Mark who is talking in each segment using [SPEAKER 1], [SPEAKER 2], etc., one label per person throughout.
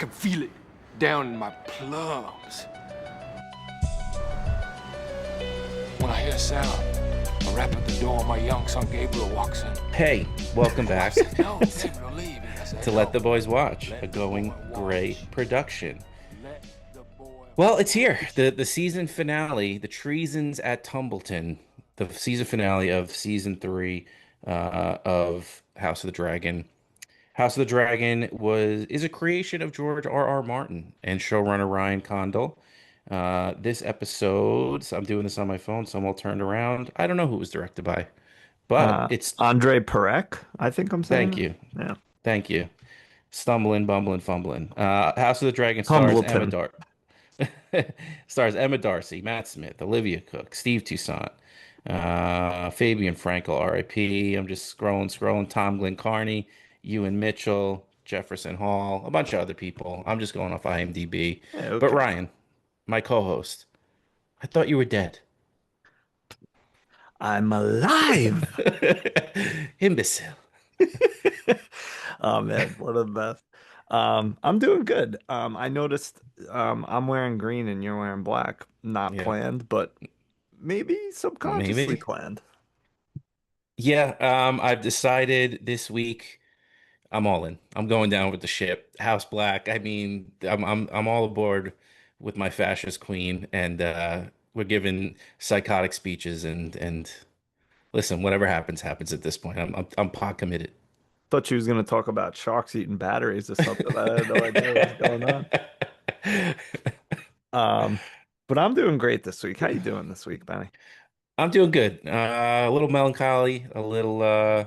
[SPEAKER 1] can feel it down in my plums. When I hear a sound, a rap at the door, my young son Gabriel walks in.
[SPEAKER 2] Hey, welcome back
[SPEAKER 1] No, Gabriel, leave. I said,
[SPEAKER 2] to Let the
[SPEAKER 1] no.
[SPEAKER 2] Boys Watch, a Going Gray production. Well, it's here. The season finale, the Treasons at Tumbleton, the season finale of season 3 of House of the Dragon. House of the Dragon is a creation of George R. Martin and showrunner Ryan Condal. This episode, so I'm doing this on my phone, so I'm all turned around. I don't know who it was directed by, but it's
[SPEAKER 3] Andre Perec, I think I'm saying
[SPEAKER 2] thank
[SPEAKER 3] that.
[SPEAKER 2] you.
[SPEAKER 3] Yeah.
[SPEAKER 2] Thank you. Stumbling, bumbling, fumbling. House of the Dragon
[SPEAKER 3] Tumbleton.
[SPEAKER 2] Stars Emma Darcy, Matt Smith, Olivia Cooke, Steve Toussaint, Fabien Frankel, R.I.P. I'm just scrolling. Tom Glynn-Carney, Ewan Mitchell, Jefferson Hall, a bunch of other people. I'm just going off IMDb.
[SPEAKER 3] Yeah,
[SPEAKER 2] But
[SPEAKER 3] okay.
[SPEAKER 2] Ryan, my co-host, I thought you were dead.
[SPEAKER 3] I'm alive.
[SPEAKER 2] Imbecile.
[SPEAKER 3] Oh man, one of the best. I'm doing good. I noticed I'm wearing green and you're wearing black. Not
[SPEAKER 2] Yeah,
[SPEAKER 3] planned, but maybe subconsciously
[SPEAKER 2] maybe.
[SPEAKER 3] planned.
[SPEAKER 2] Yeah, I've decided this week. I'm all in. I'm going down with the ship. House Black. I mean, I'm all aboard with my fascist queen, and we're giving psychotic speeches and listen, whatever happens, happens at this point. I'm pot committed.
[SPEAKER 3] Thought she was gonna talk about sharks eating batteries or something. I had no idea what was going on. Um, but I'm doing great this week. How you doing this week, Benny?
[SPEAKER 2] I'm doing good. A little melancholy, a little I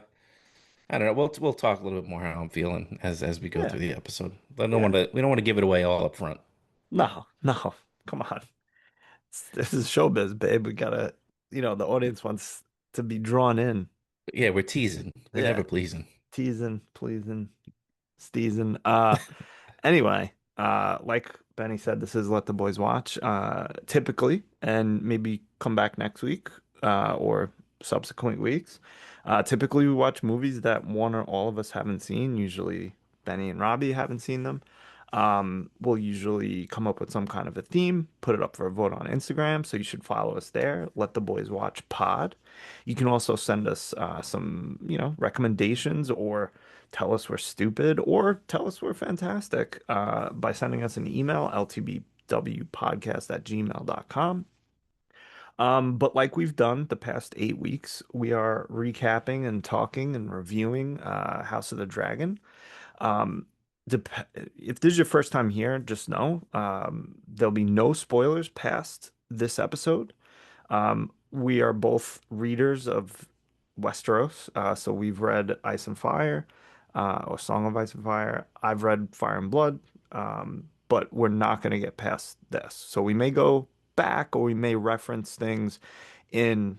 [SPEAKER 2] don't know. We'll talk a little bit more how I'm feeling as we go
[SPEAKER 3] Yeah,
[SPEAKER 2] through the episode.
[SPEAKER 3] yeah.
[SPEAKER 2] We don't want to give it away all up front.
[SPEAKER 3] No, no, come on. This is showbiz, babe. We gotta, the audience wants to be drawn in.
[SPEAKER 2] Yeah, we're teasing. We're
[SPEAKER 3] Yeah,
[SPEAKER 2] never pleasing.
[SPEAKER 3] teasing, pleasing, steezing. Anyway, like Benny said, this is Let the Boys Watch. Typically, and maybe come back next week, or subsequent weeks. Typically, we watch movies that one or all of us haven't seen. Usually, Benny and Robbie haven't seen them. We'll usually come up with some kind of a theme, put it up for a vote on Instagram. So you should follow us there. Let the Boys Watch Pod. You can also send us some, recommendations or tell us we're stupid or tell us we're fantastic by sending us an email, ltbwpodcast@gmail.com. But like we've done the past 8 weeks, we are recapping and talking and reviewing House of the Dragon. Um, dep if this is your first time here, just know there'll be no spoilers past this episode. We are both readers of Westeros, so we've read Ice and Fire, or Song of Ice and Fire. I've read Fire and Blood, but we're not going to get past this. So we may go back or we may reference things in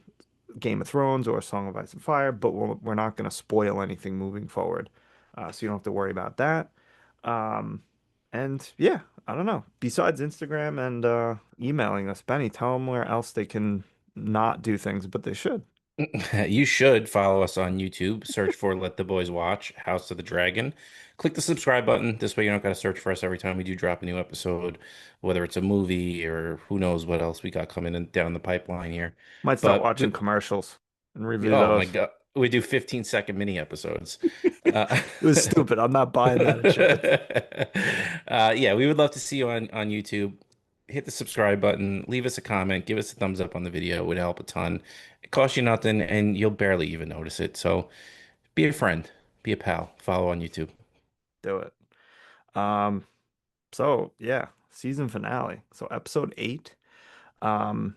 [SPEAKER 3] Game of Thrones or Song of Ice and Fire, but we're not going to spoil anything moving forward. So you don't have to worry about that. Um, and yeah, I don't know. Besides Instagram and emailing us, Benny, tell them where else they can not do things, but they should.
[SPEAKER 2] You should follow us on YouTube. Search for Let the Boys Watch, House of the Dragon. Click the subscribe button. This way you don't got to search for us every time we do drop a new episode, whether it's a movie or who knows what else we got coming in down the pipeline here.
[SPEAKER 3] Might start
[SPEAKER 2] But
[SPEAKER 3] watching commercials and review
[SPEAKER 2] oh my
[SPEAKER 3] those.
[SPEAKER 2] God, we do 15-second mini episodes. Uh,
[SPEAKER 3] It was stupid. I'm not buying that insurance.
[SPEAKER 2] yeah, we would love to see you on YouTube. Hit the subscribe button, leave us a comment, give us a thumbs up on the video. It would help a ton. It costs you nothing, and you'll barely even notice it. So be a friend, be a pal, follow on YouTube.
[SPEAKER 3] Do it. Um, so yeah, season finale. So episode 8. Um,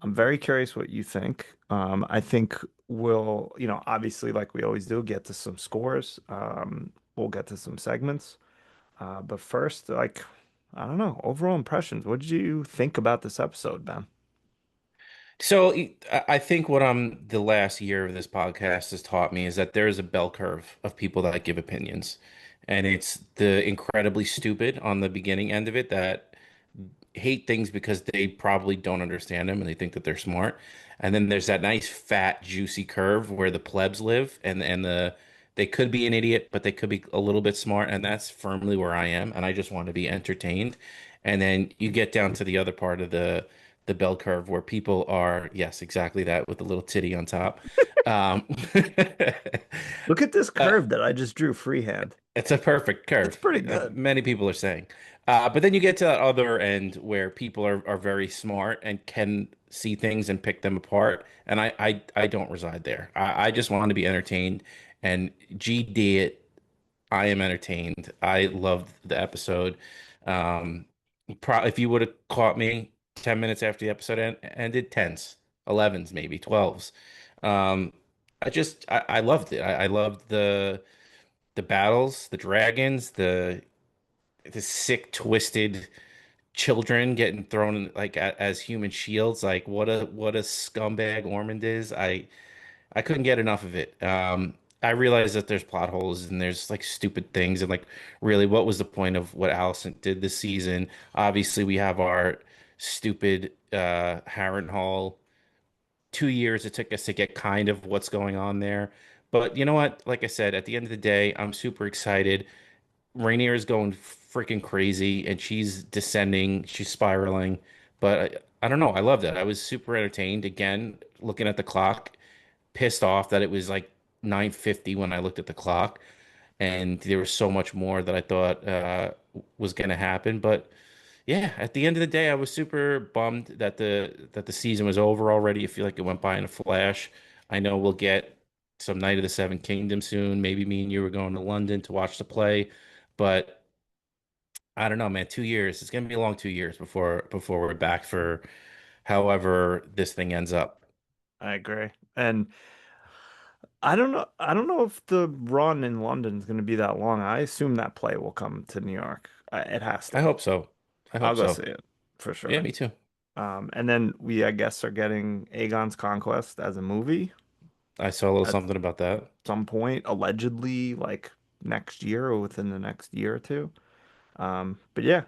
[SPEAKER 3] I'm very curious what you think. I think we'll, obviously, like we always do, get to some scores. We'll get to some segments. But first, like, I don't know, overall impressions. What did you think about this episode, Ben?
[SPEAKER 2] So I think what the last year of this podcast has taught me is that there is a bell curve of people that give opinions. And it's the incredibly stupid on the beginning end of it that hate things because they probably don't understand them and they think that they're smart. And then there's that nice fat juicy curve where the plebs live and They could be an idiot, but they could be a little bit smart, and that's firmly where I am. And I just want to be entertained. And then you get down to the other part of the bell curve where people are, yes, exactly that with the little titty on top. Um,
[SPEAKER 3] Look at this
[SPEAKER 2] uh,
[SPEAKER 3] curve that I just drew freehand.
[SPEAKER 2] it's a perfect
[SPEAKER 3] It's
[SPEAKER 2] curve.
[SPEAKER 3] pretty good.
[SPEAKER 2] Many people are saying. But then you get to that other end where people are very smart and can see things and pick them apart. And I don't reside there. I just want to be entertained. And GD it, I am entertained. I loved the episode. Um, if you would have caught me 10 minutes after the episode ended, 10s, 11s, maybe 12s. Um, I loved it. I loved the battles, the dragons, the sick, twisted children getting thrown in, like as human shields. Like what a scumbag Ormond is. I couldn't get enough of it. I realize that there's plot holes and there's like stupid things and like really what was the point of what Allison did this season? Obviously, we have our stupid Harrenhal 2 years it took us to get kind of what's going on there. But you know what? Like I said, at the end of the day, I'm super excited. Rainier is going freaking crazy and she's descending, she's spiraling. But I don't know. I loved it. I was super entertained. Again, looking at the clock, pissed off that it was like 9:50 when I looked at the clock, and there was so much more that I thought was going to happen. But yeah, at the end of the day, I was super bummed that the season was over already. I feel like it went by in a flash. I know we'll get some Night of the Seven Kingdoms soon. Maybe me and you were going to London to watch the play, but I don't know, man. 2 years. It's gonna be a long 2 years before we're back for however this thing ends up.
[SPEAKER 3] I agree. And I don't know. I don't know if the run in London is going to be that long. I assume that play will come to New York. It has
[SPEAKER 2] I
[SPEAKER 3] to.
[SPEAKER 2] hope so. I
[SPEAKER 3] I'll
[SPEAKER 2] hope
[SPEAKER 3] go see
[SPEAKER 2] so.
[SPEAKER 3] it for
[SPEAKER 2] Yeah,
[SPEAKER 3] sure.
[SPEAKER 2] me too.
[SPEAKER 3] And then we, I guess, are getting Aegon's Conquest as a movie
[SPEAKER 2] I saw a little
[SPEAKER 3] at
[SPEAKER 2] something about that.
[SPEAKER 3] some point, allegedly, like next year or within the next year or two. But yeah,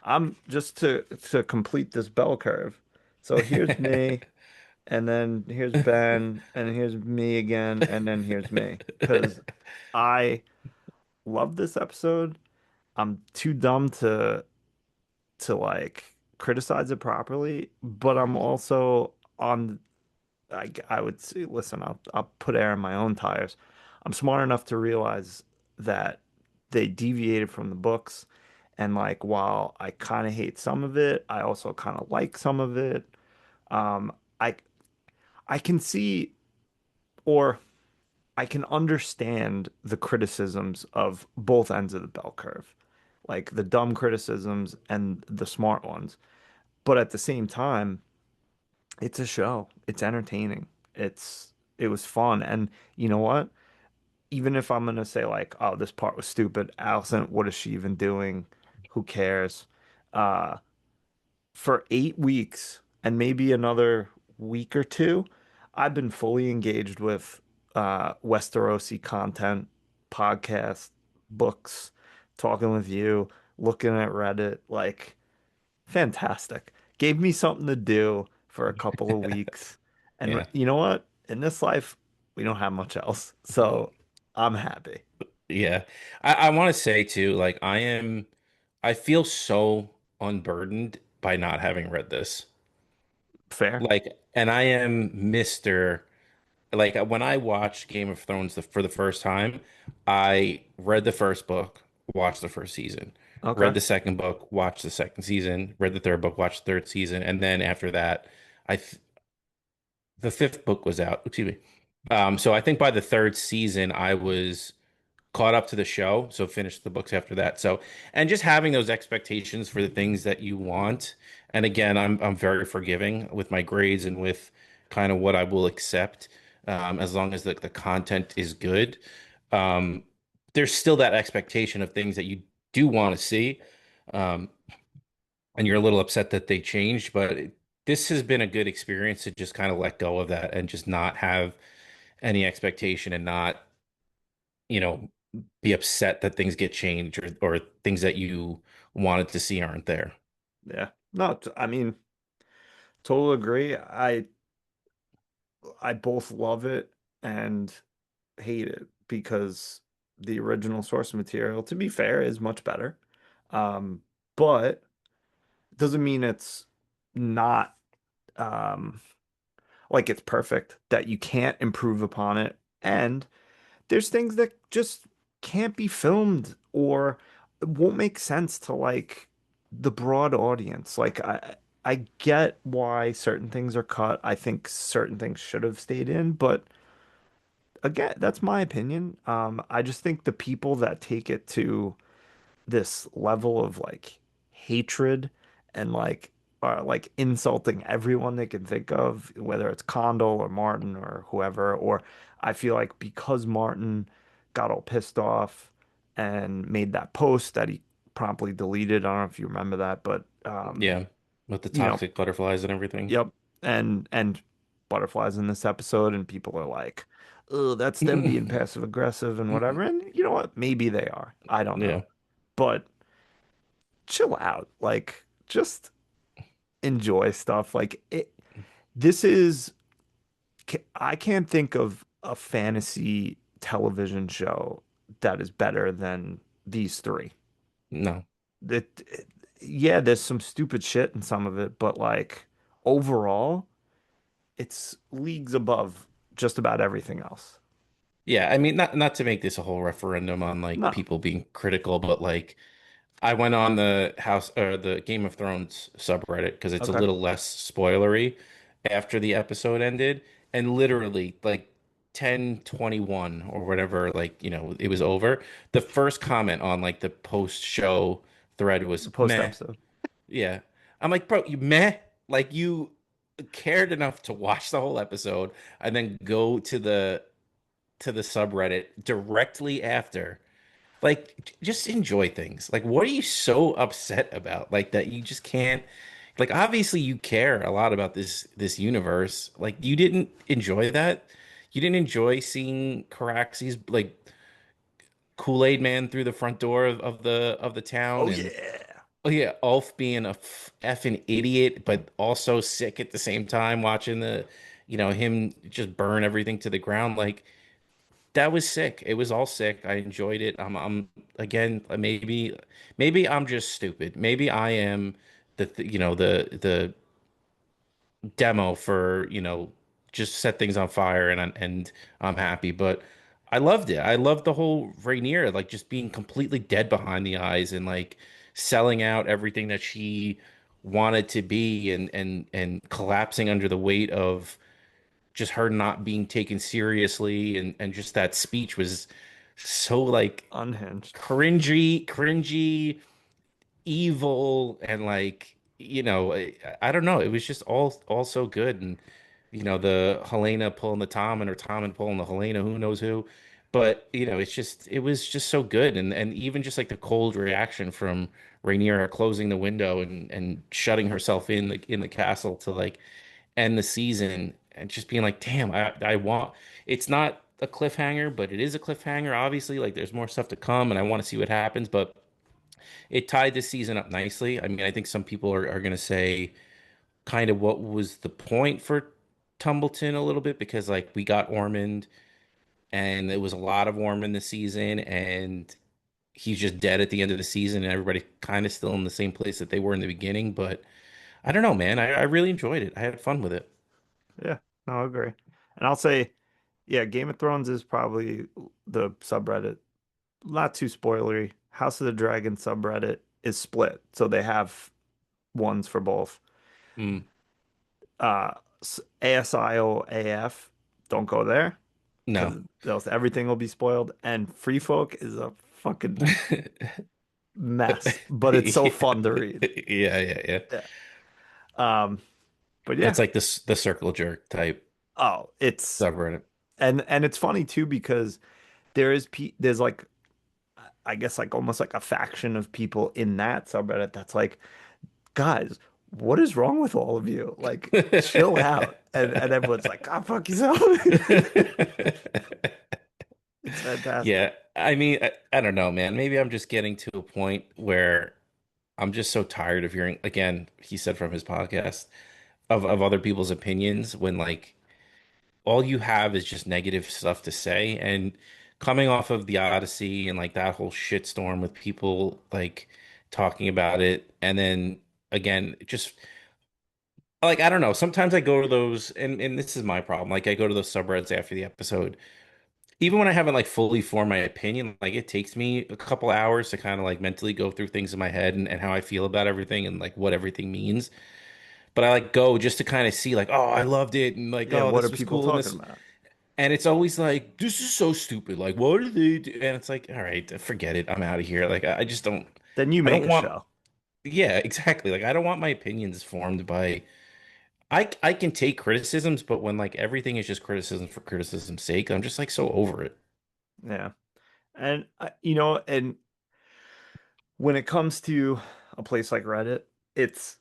[SPEAKER 3] I'm just to complete this bell curve. So here's me, and then here's Ben, and here's me again, and then here's me. Because I love this episode. I'm too dumb to like criticize it properly, but I'm also on I would say, listen, I'll put air in my own tires. I'm smart enough to realize that they deviated from the books, and like while I kind of hate some of it, I also kind of like some of it. Um, I I can see or I can understand the criticisms of both ends of the bell curve, like the dumb criticisms and the smart ones. But at the same time, it's a show. It's entertaining. It was fun. And you know what? Even if I'm gonna say like, oh, this part was stupid, Allison, what is she even doing? Who cares? Uh, for 8 weeks and maybe another week or two, I've been fully engaged with Westerosi content, podcasts, books, talking with you, looking at Reddit, like fantastic. Gave me something to do for a couple of weeks. And
[SPEAKER 2] Yeah.
[SPEAKER 3] you know what? In this life, we don't have much else. So I'm happy.
[SPEAKER 2] Yeah. I want to say too, like I feel so unburdened by not having read this.
[SPEAKER 3] Fair.
[SPEAKER 2] Like, and I am Mr. Like when I watched Game of Thrones for the first time, I read the first book, watched the first season, read
[SPEAKER 3] Okay.
[SPEAKER 2] the second book, watched the second season, read the third book, watched the third season, and then after that, I th the fifth book was out. Excuse me. So I think by the third season, I was caught up to the show, so finished the books after that. So, and just having those expectations for the things that you want. And again, I'm very forgiving with my grades and with kind of what I will accept, as long as the content is good. Um, there's still that expectation of things that you do want to see, um, and you're a little upset that they changed. But this has been a good experience to just kind of let go of that and just not have any expectation and not, you know, be upset that things get changed or things that you wanted to see aren't there.
[SPEAKER 3] Yeah. No, I mean, total agree. I both love it and hate it because the original source material, to be fair, is much better. Um, but doesn't mean it's not um like it's perfect, that you can't improve upon it. And there's things that just can't be filmed or won't make sense to like the broad audience. Like I get why certain things are cut. I think certain things should have stayed in, but again, that's my opinion. I just think the people that take it to this level of like hatred and like are like insulting everyone they can think of, whether it's Condell or Martin or whoever, or I feel like because Martin got all pissed off and made that post that he promptly deleted. I don't know if you remember that, but
[SPEAKER 2] Yeah, with the
[SPEAKER 3] you know,
[SPEAKER 2] toxic butterflies and everything.
[SPEAKER 3] yep. And butterflies in this episode, and people are like, oh, that's them being passive aggressive and whatever. And you know what? Maybe they are. I don't know.
[SPEAKER 2] Yeah.
[SPEAKER 3] But chill out. Like, just enjoy stuff. Like this is, I can't think of a fantasy television show that is better than these three.
[SPEAKER 2] No.
[SPEAKER 3] Yeah, there's some stupid shit in some of it, but like overall, it's leagues above just about everything else.
[SPEAKER 2] Yeah, I mean, not to make this a whole referendum on like
[SPEAKER 3] No.
[SPEAKER 2] people being critical, but like I went on the House or the Game of Thrones subreddit because it's a
[SPEAKER 3] Okay.
[SPEAKER 2] little less spoilery after the episode ended, and literally like 10:21 or whatever, like, it was over. The first comment on like the post-show thread was
[SPEAKER 3] The post
[SPEAKER 2] meh.
[SPEAKER 3] episode.
[SPEAKER 2] Yeah. I'm like, bro, you meh? Like you cared enough to watch the whole episode and then go to the subreddit directly after. Like, just enjoy things. Like, what are you so upset about? Like that you just can't. Like, obviously, you care a lot about this universe. Like, you didn't enjoy that. You didn't enjoy seeing Carax's like Kool-Aid man through the front door of the town,
[SPEAKER 3] Oh
[SPEAKER 2] and
[SPEAKER 3] yeah.
[SPEAKER 2] oh yeah, Ulf being a effing idiot, but also sick at the same time, watching him just burn everything to the ground. Like, that was sick. It was all sick. I enjoyed it. I'm again, maybe I'm just stupid. Maybe I am the demo for, just set things on fire, and I'm happy. But I loved it. I loved the whole Rainier, like just being completely dead behind the eyes and like selling out everything that she wanted to be, and collapsing under the weight of just her not being taken seriously, and just that speech was so like
[SPEAKER 3] Unhinged.
[SPEAKER 2] cringy, evil, and like, I don't know, it was just all so good. And the Helena pulling the Tom, and her Tom and pulling the Helena, who knows who. But it was just so good. And even just like the cold reaction from Rhaenyra closing the window and shutting herself in the castle to like end the season, and just being like, damn, I want, it's not a cliffhanger, but it is a cliffhanger. Obviously, like there's more stuff to come, and I want to see what happens. But it tied this season up nicely. I mean, I think some people are going to say kind of what was the point for Tumbleton a little bit, because like we got Ormond, and it was a lot of Ormond this season, and he's just dead at the end of the season, and everybody kind of still in the same place that they were in the beginning. But I don't know, man. I really enjoyed it. I had fun with it.
[SPEAKER 3] Yeah. No, I agree. And I'll say, yeah, Game of Thrones is probably the subreddit. Not too spoilery. House of the Dragon subreddit is split, so they have ones for both.
[SPEAKER 2] Mm,
[SPEAKER 3] Uh, ASIO AF, don't go there
[SPEAKER 2] no.
[SPEAKER 3] because everything will be spoiled. And Free Folk is a fucking mess, but it's so fun to read.
[SPEAKER 2] Yeah, yeah, yeah.
[SPEAKER 3] Yeah. Um, but yeah.
[SPEAKER 2] It's like this the circle jerk type
[SPEAKER 3] Oh, it's
[SPEAKER 2] subreddit.
[SPEAKER 3] and it's funny too because there's like I guess like almost like a faction of people in that subreddit that's like, guys, what is wrong with all of you? Like, chill out. And everyone's like, God, fuck yourself. It's fantastic.
[SPEAKER 2] Yeah, I mean, I don't know, man. Maybe I'm just getting to a point where I'm just so tired of hearing, again, he said from his podcast, of other people's opinions, when like all you have is just negative stuff to say. And coming off of the Odyssey and like that whole shitstorm with people like talking about it, and then again, just like I don't know. Sometimes I go to those, and this is my problem. Like I go to those subreddits after the episode, even when I haven't like fully formed my opinion. Like it takes me a couple hours to kind of like mentally go through things in my head and how I feel about everything and like what everything means. But I like go just to kind of see like, oh, I loved it, and like,
[SPEAKER 3] Yeah,
[SPEAKER 2] oh,
[SPEAKER 3] what are
[SPEAKER 2] this was
[SPEAKER 3] people
[SPEAKER 2] cool, and
[SPEAKER 3] talking
[SPEAKER 2] this,
[SPEAKER 3] about?
[SPEAKER 2] and it's always like, this is so stupid. Like, what do they do? And it's like, all right, forget it. I'm out of here. Like, I just don't.
[SPEAKER 3] Then you
[SPEAKER 2] I
[SPEAKER 3] make
[SPEAKER 2] don't
[SPEAKER 3] a
[SPEAKER 2] want.
[SPEAKER 3] show.
[SPEAKER 2] Yeah, exactly. Like, I don't want my opinions formed by. I can take criticisms, but when like everything is just criticism for criticism's sake, I'm just like so over it.
[SPEAKER 3] Yeah. And and when it comes to a place like Reddit, it's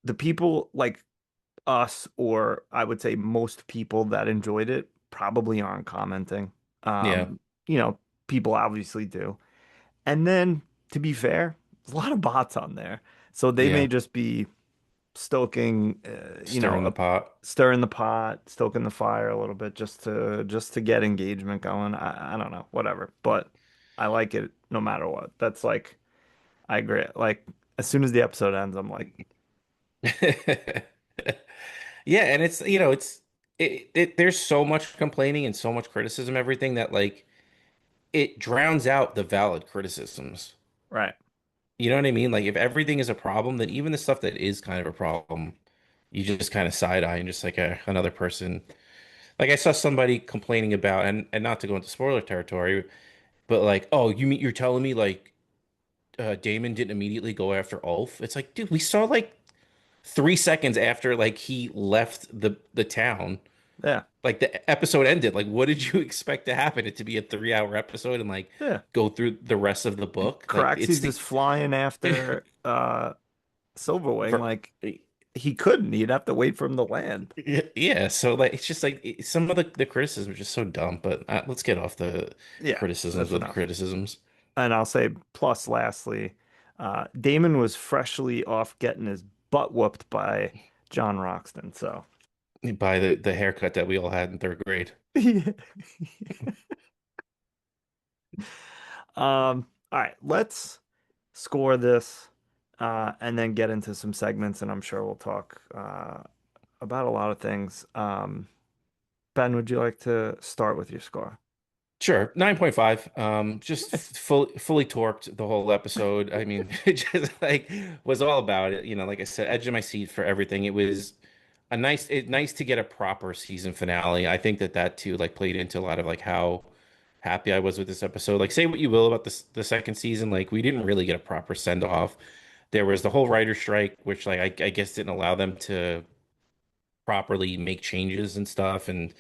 [SPEAKER 3] the people like us, or I would say most people that enjoyed it probably aren't commenting.
[SPEAKER 2] Yeah,
[SPEAKER 3] Um, you know, people obviously do. And then to be fair, there's a lot of bots on there. So they may
[SPEAKER 2] yeah.
[SPEAKER 3] just be stoking,
[SPEAKER 2] Stirring the pot.
[SPEAKER 3] stirring the pot, stoking the fire a little bit just to get engagement going. I don't know, whatever. But I like it no matter what. That's like I agree. Like as soon as the episode ends, I'm like,
[SPEAKER 2] Yeah, and it's there's so much complaining and so much criticism, everything that like it drowns out the valid criticisms.
[SPEAKER 3] right.
[SPEAKER 2] You know what I mean? Like if everything is a problem, then even the stuff that is kind of a problem, you just kind of side eye and just like another person. Like I saw somebody complaining about, and not to go into spoiler territory, but like, oh, you're telling me like Damon didn't immediately go after Ulf? It's like, dude, we saw like 3 seconds after like he left the town.
[SPEAKER 3] Yeah.
[SPEAKER 2] Like the episode ended. Like, what did you expect to happen? It to be a 3 hour episode and like
[SPEAKER 3] Yeah.
[SPEAKER 2] go through the rest of the book? Like it's
[SPEAKER 3] Caraxes
[SPEAKER 2] the
[SPEAKER 3] is flying after Silverwing.
[SPEAKER 2] for
[SPEAKER 3] Like he couldn't. He'd have to wait for him to land.
[SPEAKER 2] yeah. So like it's just like some of the criticism is just so dumb. But let's get off the
[SPEAKER 3] Yeah,
[SPEAKER 2] criticisms
[SPEAKER 3] that's
[SPEAKER 2] with the
[SPEAKER 3] enough.
[SPEAKER 2] criticisms
[SPEAKER 3] And I'll say plus lastly, Damon was freshly off getting his butt whooped by John Roxton. So
[SPEAKER 2] by the haircut that we all had in third grade.
[SPEAKER 3] yeah. All right, let's score this and then get into some segments, and I'm sure we'll talk about a lot of things. Ben, would you like to start with your score?
[SPEAKER 2] Sure, 9.5. Just
[SPEAKER 3] Nice.
[SPEAKER 2] fully torqued the whole episode. I mean, it just like was all about it. Like I said, edge of my seat for everything. It was nice to get a proper season finale. I think that too like played into a lot of like how happy I was with this episode. Like say what you will about the second season, like we didn't really get a proper send off. There was the whole writer strike, which like I guess didn't allow them to properly make changes and stuff, and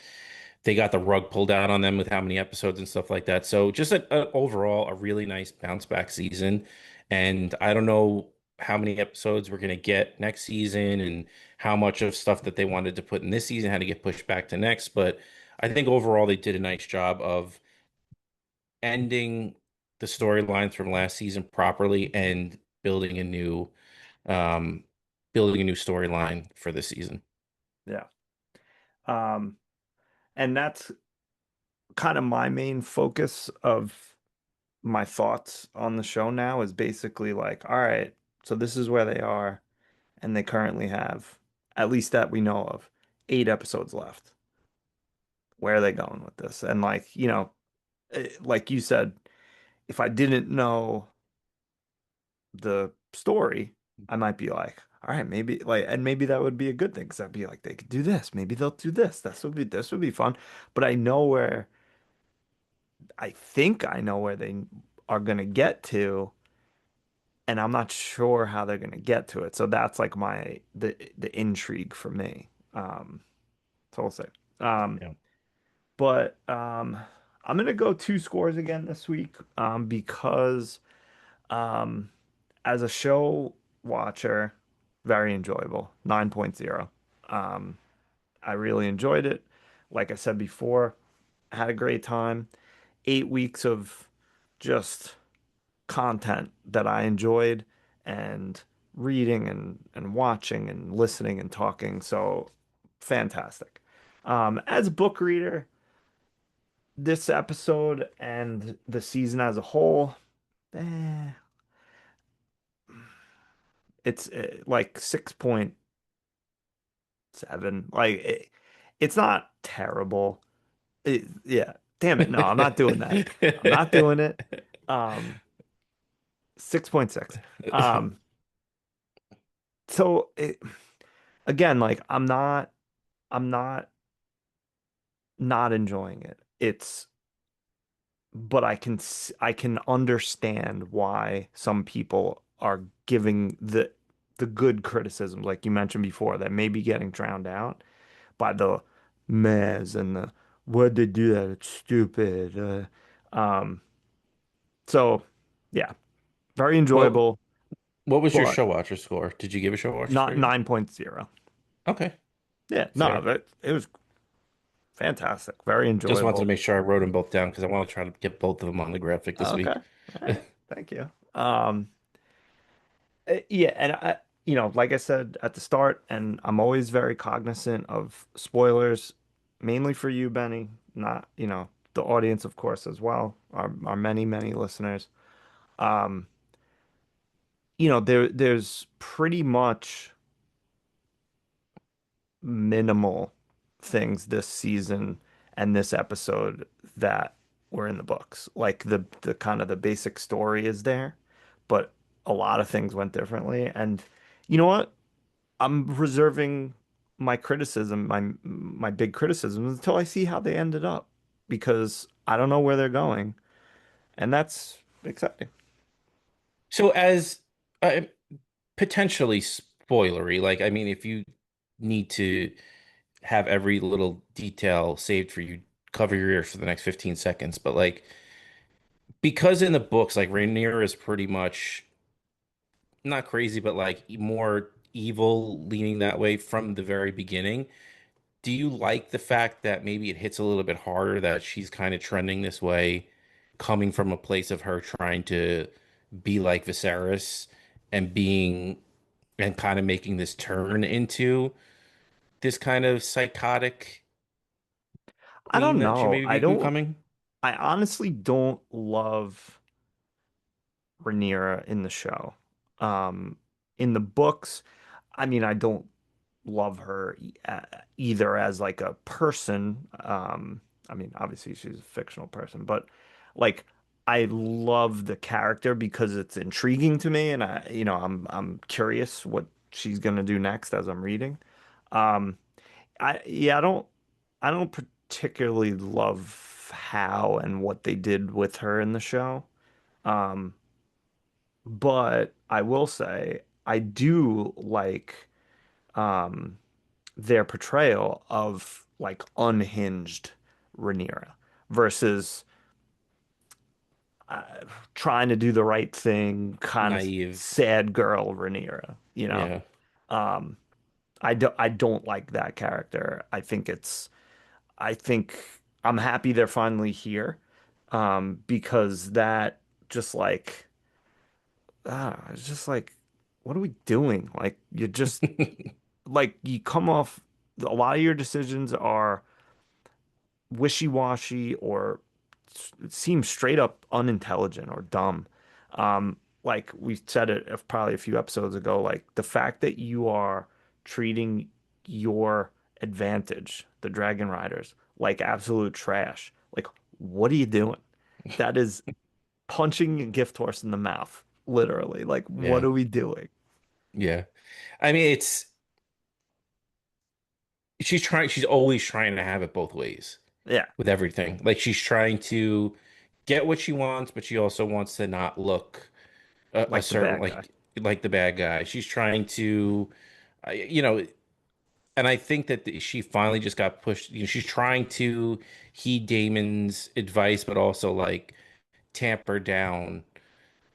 [SPEAKER 2] they got the rug pulled out on them with how many episodes and stuff like that. So just overall a really nice bounce back season. And I don't know how many episodes we're gonna get next season and how much of stuff that they wanted to put in this season had to get pushed back to next. But I think overall they did a nice job of ending the storylines from last season properly and um building a new storyline for this season.
[SPEAKER 3] Yeah. Um, and that's kind of my main focus of my thoughts on the show now is basically like, all right, so this is where they are, and they currently have, at least that we know of, 8 episodes left. Where are they going with this? And like, like you said, if I didn't know the story, I might be like, all right, maybe like, and maybe that would be a good thing because I'd be like, they could do this, maybe they'll do this. This would be fun. But I know where I think I know where they are gonna get to, and I'm not sure how they're gonna get to it. So that's like the intrigue for me. So we'll see. Um,
[SPEAKER 2] Yeah.
[SPEAKER 3] but I'm gonna go 2 scores again this week because um, as a show watcher, very enjoyable. 9.0. Um, I really enjoyed it. Like I said before, I had a great time. 8 weeks of just content that I enjoyed and reading and watching and listening and talking. So fantastic. As a book reader, this episode and the season as a whole, eh, it's like 6.7. Like it's not terrible. Yeah. Damn it. No, I'm not doing that. I'm not doing it. Um, 6.6. Um, so again, like I'm not not enjoying it. But I can understand why some people are giving the good criticisms, like you mentioned before, that may be getting drowned out by the mehs and the why'd they do that? It's stupid. So yeah, very
[SPEAKER 2] Well,
[SPEAKER 3] enjoyable,
[SPEAKER 2] what was your
[SPEAKER 3] but
[SPEAKER 2] show watcher score? Did you give a show watcher
[SPEAKER 3] not
[SPEAKER 2] score yet?
[SPEAKER 3] 9.0.
[SPEAKER 2] Okay,
[SPEAKER 3] Yeah, no,
[SPEAKER 2] fair.
[SPEAKER 3] it was fantastic, very
[SPEAKER 2] Just wanted to
[SPEAKER 3] enjoyable.
[SPEAKER 2] make sure I wrote them both down because I want to try to get both of them on the graphic this
[SPEAKER 3] Okay,
[SPEAKER 2] week.
[SPEAKER 3] all right, thank you. Yeah, and like I said at the start, and I'm always very cognizant of spoilers, mainly for you, Benny, not, the audience, of course, as well, our many, many listeners. Um, there's pretty much minimal things this season and this episode that were in the books. Like the kind of the basic story is there, but a lot of things went differently. And you know what? I'm reserving my big criticisms until I see how they ended up because I don't know where they're going, and that's exciting.
[SPEAKER 2] So as uh, potentially spoilery, like I mean, if you need to have every little detail saved for you, cover your ears for the next 15 seconds. But like because in the books, like Rhaenyra is pretty much not crazy, but like more evil leaning that way from the very beginning. Do you like the fact that maybe it hits a little bit harder that she's kind of trending this way, coming from a place of her trying to be like Viserys and being and kind of making this turn into this kind of psychotic
[SPEAKER 3] I
[SPEAKER 2] queen
[SPEAKER 3] don't
[SPEAKER 2] that she
[SPEAKER 3] know.
[SPEAKER 2] may be becoming?
[SPEAKER 3] I honestly don't love Rhaenyra in the show. Um, in the books, I mean, I don't love her either as like a person. I mean, obviously she's a fictional person, but like I love the character because it's intriguing to me, and I'm curious what she's gonna do next as I'm reading. Um, I don't particularly love how and what they did with her in the show. Um, but I will say I do like um their portrayal of like unhinged Rhaenyra versus uh, trying to do the right thing, kind of
[SPEAKER 2] Naive.
[SPEAKER 3] sad girl Rhaenyra, you know.
[SPEAKER 2] Yeah.
[SPEAKER 3] Um, I don't like that character. I think I'm happy they're finally here, because that just like it's just like what are we doing? Like you just like you come off a lot of your decisions are wishy-washy or seem straight up unintelligent or dumb. Like we said it probably a few episodes ago, like the fact that you are treating your advantage, the Dragon Riders, like absolute trash. Like, what are you doing? That is punching a gift horse in the mouth, literally. Like, what
[SPEAKER 2] Yeah.
[SPEAKER 3] are we doing?
[SPEAKER 2] Yeah. I mean, she's always trying to have it both ways
[SPEAKER 3] Yeah,
[SPEAKER 2] with everything. Like she's trying to get what she wants, but she also wants to not look a
[SPEAKER 3] like the
[SPEAKER 2] certain
[SPEAKER 3] bad guy.
[SPEAKER 2] like the bad guy. She's trying to, you know, and I think that she finally just got pushed. You know, she's trying to heed Damon's advice, but also like tamper down,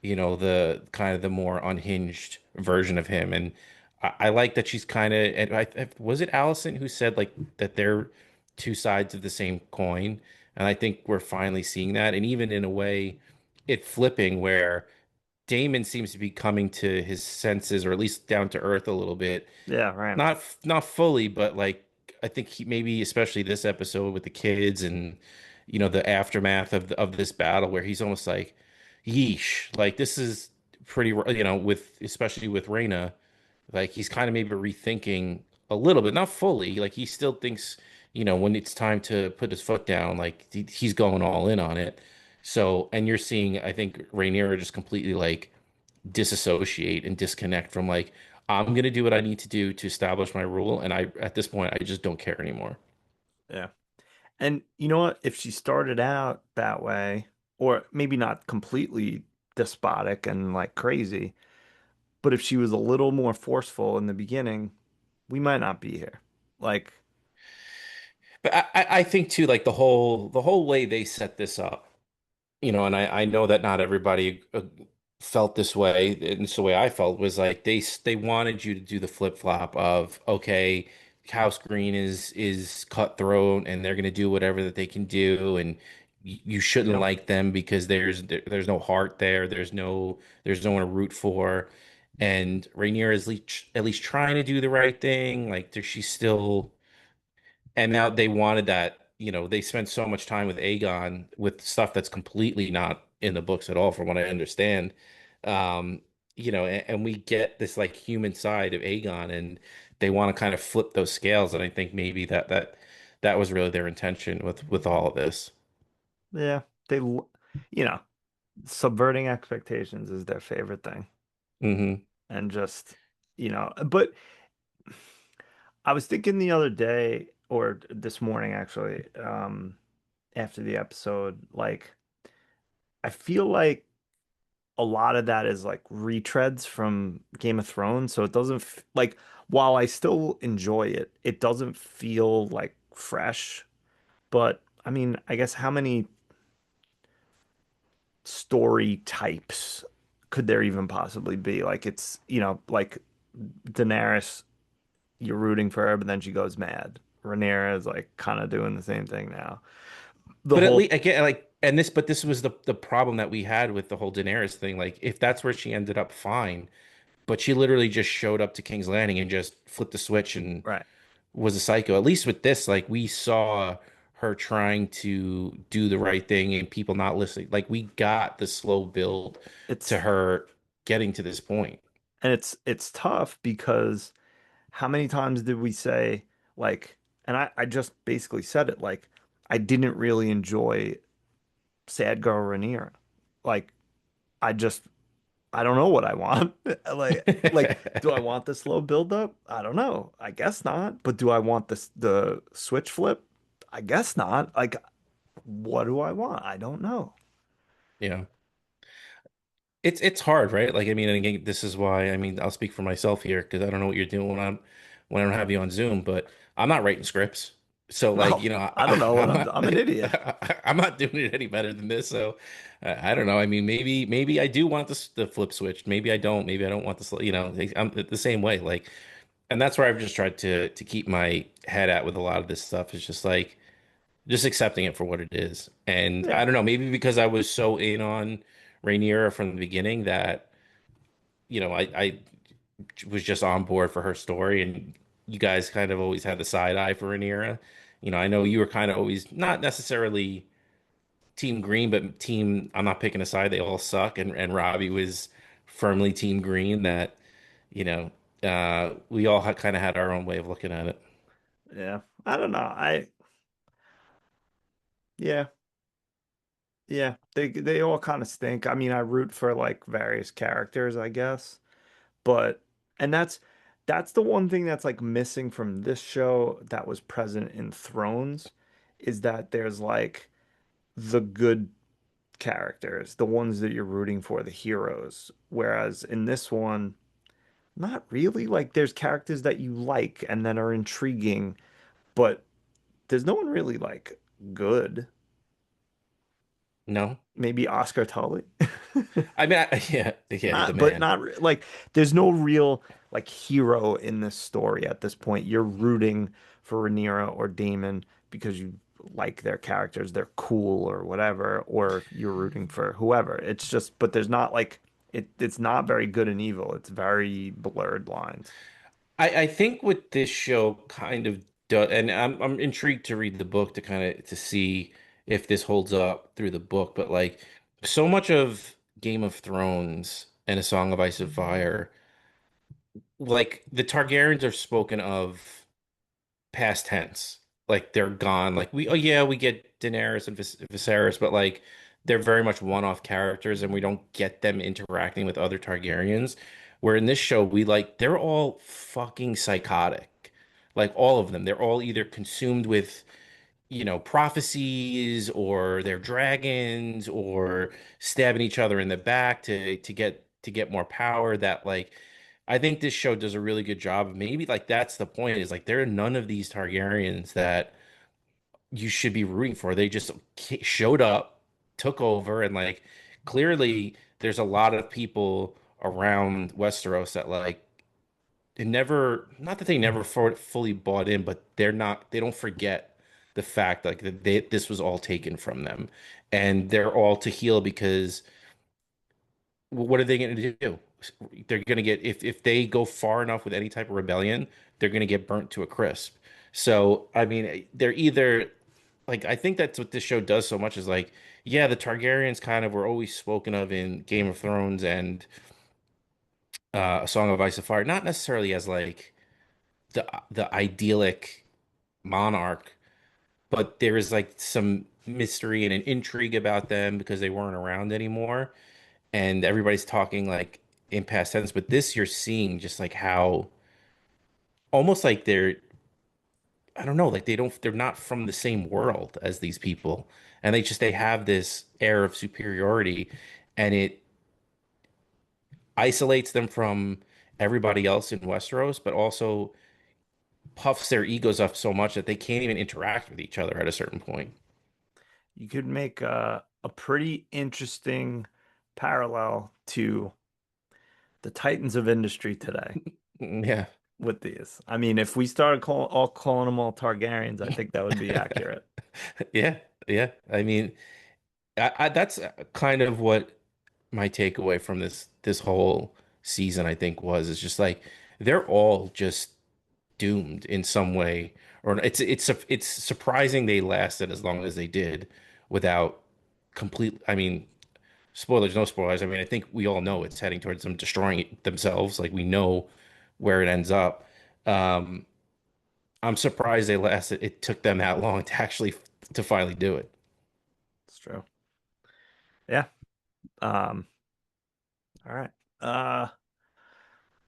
[SPEAKER 2] you know, the kind of the more unhinged version of him. And I like that she's kind of, and was it Allison who said like that they're two sides of the same coin? And I think we're finally seeing that. And even in a way, it flipping where Damon seems to be coming to his senses, or at least down to earth a little bit.
[SPEAKER 3] Yeah, right.
[SPEAKER 2] Not fully, but like I think he maybe, especially this episode with the kids and the aftermath of this battle where he's almost like, yeesh, like this is pretty, with especially with Reyna, like he's kind of maybe rethinking a little bit, not fully, like he still thinks, when it's time to put his foot down, like he's going all in on it. So, and you're seeing, I think Rhaenyra just completely like disassociate and disconnect from like, I'm gonna do what I need to do to establish my rule, and at this point I just don't care anymore.
[SPEAKER 3] Yeah. And you know what? If she started out that way, or maybe not completely despotic and like crazy, but if she was a little more forceful in the beginning, we might not be here. Like,
[SPEAKER 2] But I think too, like the whole way they set this up, and I know that not everybody felt this way, and it's the way I felt was like they wanted you to do the flip flop of, okay, House Green is cutthroat and they're gonna do whatever that they can do, and you shouldn't
[SPEAKER 3] yep,
[SPEAKER 2] like them because there's no heart there, there's no one to root for, and Rhaenyra is at least trying to do the right thing, like she's still. And now they wanted that, they spent so much time with Aegon with stuff that's completely not in the books at all, from what I understand. Um, and we get this like human side of Aegon, and they want to kind of flip those scales. And I think maybe that was really their intention with all of this.
[SPEAKER 3] yeah, you know, subverting expectations is their favorite thing.
[SPEAKER 2] Hmm.
[SPEAKER 3] And just, but I was thinking the other day, or this morning actually, after the episode, like, I feel like a lot of that is like retreads from Game of Thrones. So it doesn't like, while I still enjoy it, it doesn't feel like fresh. But I mean, I guess how many story types could there even possibly be? Like it's, like Daenerys, you're rooting for her, but then she goes mad. Rhaenyra is like kind of doing the same thing now. The
[SPEAKER 2] But at
[SPEAKER 3] whole
[SPEAKER 2] least again, like, but this was the problem that we had with the whole Daenerys thing. Like, if that's where she ended up, fine. But she literally just showed up to King's Landing and just flipped the switch and
[SPEAKER 3] right.
[SPEAKER 2] was a psycho. At least with this, like we saw her trying to do the right thing and people not listening. Like we got the slow build to
[SPEAKER 3] It's
[SPEAKER 2] her getting to this point.
[SPEAKER 3] and it's tough because how many times did we say like, and I just basically said it, like I didn't really enjoy Sad Girl Rhaenyra. Like I just I don't know what I want. Like do I want the slow build up? I don't know. I guess not. But do I want the switch flip? I guess not. Like what do I want? I don't know.
[SPEAKER 2] Yeah. It's hard, right? Like, I mean, and again, this is why, I mean, I'll speak for myself here because I don't know what you're doing when I don't have you on Zoom, but I'm not writing scripts. So like,
[SPEAKER 3] Well, I don't know what I'm an idiot.
[SPEAKER 2] I'm not doing it any better than this. So I don't know. I mean, maybe I do want the flip switch. Maybe I don't. Maybe I don't want this, I'm the same way. Like, and that's where I've just tried to keep my head at with a lot of this stuff. Is just like just accepting it for what it is. And I
[SPEAKER 3] Yeah.
[SPEAKER 2] don't know, maybe because I was so in on Rhaenyra from the beginning that, I was just on board for her story, and you guys kind of always had the side eye for Rhaenyra. I know you were kind of always not necessarily team green, but team, I'm not picking a side, they all suck. And Robbie was firmly team green that, we all kind of had our own way of looking at it.
[SPEAKER 3] Yeah. I don't know. Yeah. Yeah. They all kind of stink. I mean, I root for like various characters, I guess. But and that's the one thing that's like missing from this show that was present in Thrones is that there's like the good characters, the ones that you're rooting for, the heroes. Whereas in this one, not really. Like there's characters that you like and that are intriguing, but there's no one really like good.
[SPEAKER 2] No?
[SPEAKER 3] Maybe Oscar Tully.
[SPEAKER 2] I mean, yeah, the
[SPEAKER 3] Not, but
[SPEAKER 2] man.
[SPEAKER 3] not like there's no real like hero in this story at this point. You're rooting for Rhaenyra or Daemon because you like their characters, they're cool or whatever, or you're rooting for whoever. It's just, but there's not like it's not very good and evil. It's very blurred lines.
[SPEAKER 2] I think what this show kind of does, and I'm intrigued to read the book to kind of to see if this holds up through the book, but like so much of Game of Thrones and A Song of Ice and Fire, like the Targaryens are spoken of past tense. Like they're gone. Like we, oh yeah, we get Daenerys and Viserys, but like they're very much one-off characters, and we don't get them interacting with other Targaryens. Where in this show, we like they're all fucking psychotic. Like all of them. They're all either consumed with, prophecies, or they're dragons, or stabbing each other in the back to get more power. That like I think this show does a really good job of, maybe like that's the point, is like there are none of these Targaryens that you should be rooting for. They just showed up, took over, and like clearly there's a lot of people around Westeros that like it never, not that they never fully bought in, but they don't forget the fact like that this was all taken from them, and they're all to heal because what are they going to do? They're going to get, if they go far enough with any type of rebellion, they're going to get burnt to a crisp. So, I mean, they're either like, I think that's what this show does so much, is like, yeah, the Targaryens kind of were always spoken of in Game of Thrones and A Song of Ice and Fire, not necessarily as like the idyllic monarch, but there is like some mystery and an intrigue about them because they weren't around anymore, and everybody's talking like in past tense. But this, you're seeing just like how almost like they're, I don't know, like they're not from the same world as these people, and they have this air of superiority, and it isolates them from everybody else in Westeros, but also puffs their egos up so much that they can't even interact with each other at a certain point.
[SPEAKER 3] You could make a pretty interesting parallel to the titans of industry today
[SPEAKER 2] Yeah.
[SPEAKER 3] with these. I mean, if we started calling them all Targaryens, I think that would be accurate.
[SPEAKER 2] Yeah, yeah. I mean, that's kind of what my takeaway from this whole season, I think, was. It's just like they're all just doomed in some way, or it's surprising they lasted as long as they did without complete. I mean, spoilers, no spoilers. I mean, I think we all know it's heading towards them destroying themselves. Like we know where it ends up. Um, I'm surprised they lasted. It took them that long to actually to finally do it.
[SPEAKER 3] It's true. Yeah. Um, all right. Uh,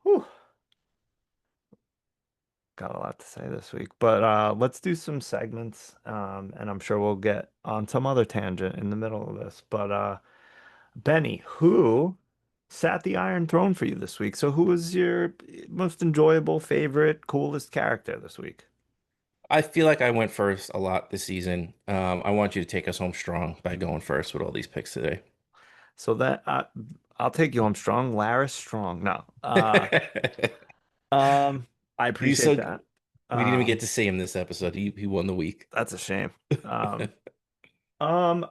[SPEAKER 3] whew, got a lot to say this week, but let's do some segments. And I'm sure we'll get on some other tangent in the middle of this. But Benny, who sat the Iron Throne for you this week? So who was your most enjoyable, favorite, coolest character this week?
[SPEAKER 2] I feel like I went first a lot this season. I want you to take us home strong by going first with all these picks today.
[SPEAKER 3] So that I'll take you home strong, Laris strong. No. Um, I
[SPEAKER 2] He's
[SPEAKER 3] appreciate
[SPEAKER 2] so
[SPEAKER 3] that.
[SPEAKER 2] We didn't even get
[SPEAKER 3] Um,
[SPEAKER 2] to see him this episode. He won the week.
[SPEAKER 3] that's a shame. Um, um,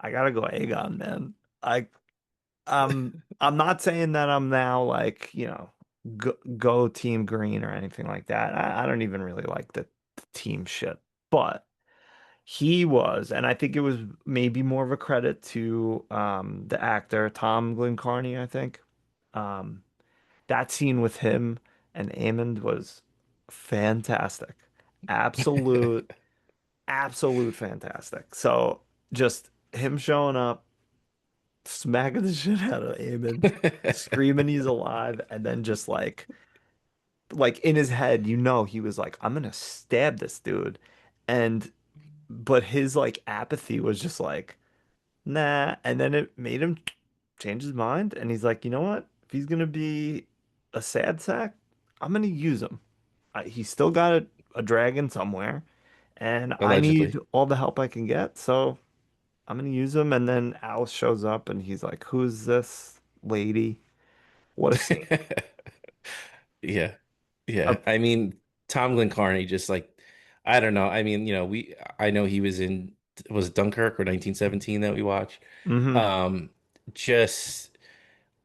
[SPEAKER 3] I gotta go Aegon, man. I'm not saying that I'm now like, go team green or anything like that. I don't even really like the team shit. But he was, and I think it was maybe more of a credit to the actor Tom Glynn-Carney, I think. Um that scene with him and Aemond was fantastic. Absolute, absolute fantastic. So just him showing up, smacking the shit out of Eamon, screaming he's alive, and then just like in his head, he was like, I'm gonna stab this dude. And but his like apathy was just like, nah. And then it made him change his mind, and he's like, you know what? If he's gonna be a sad sack, I'm gonna use him. He's still got a dragon somewhere, and I need
[SPEAKER 2] Allegedly.
[SPEAKER 3] all the help I can get. So I'm gonna use him, and then Alice shows up and he's like, "Who's this lady?" What a scene.
[SPEAKER 2] Yeah.
[SPEAKER 3] Uh,
[SPEAKER 2] Yeah. I mean, Tom Glencarney just like, I don't know. I mean, I know he was in, was it Dunkirk or 1917 that we watched?
[SPEAKER 3] hmm
[SPEAKER 2] Um, just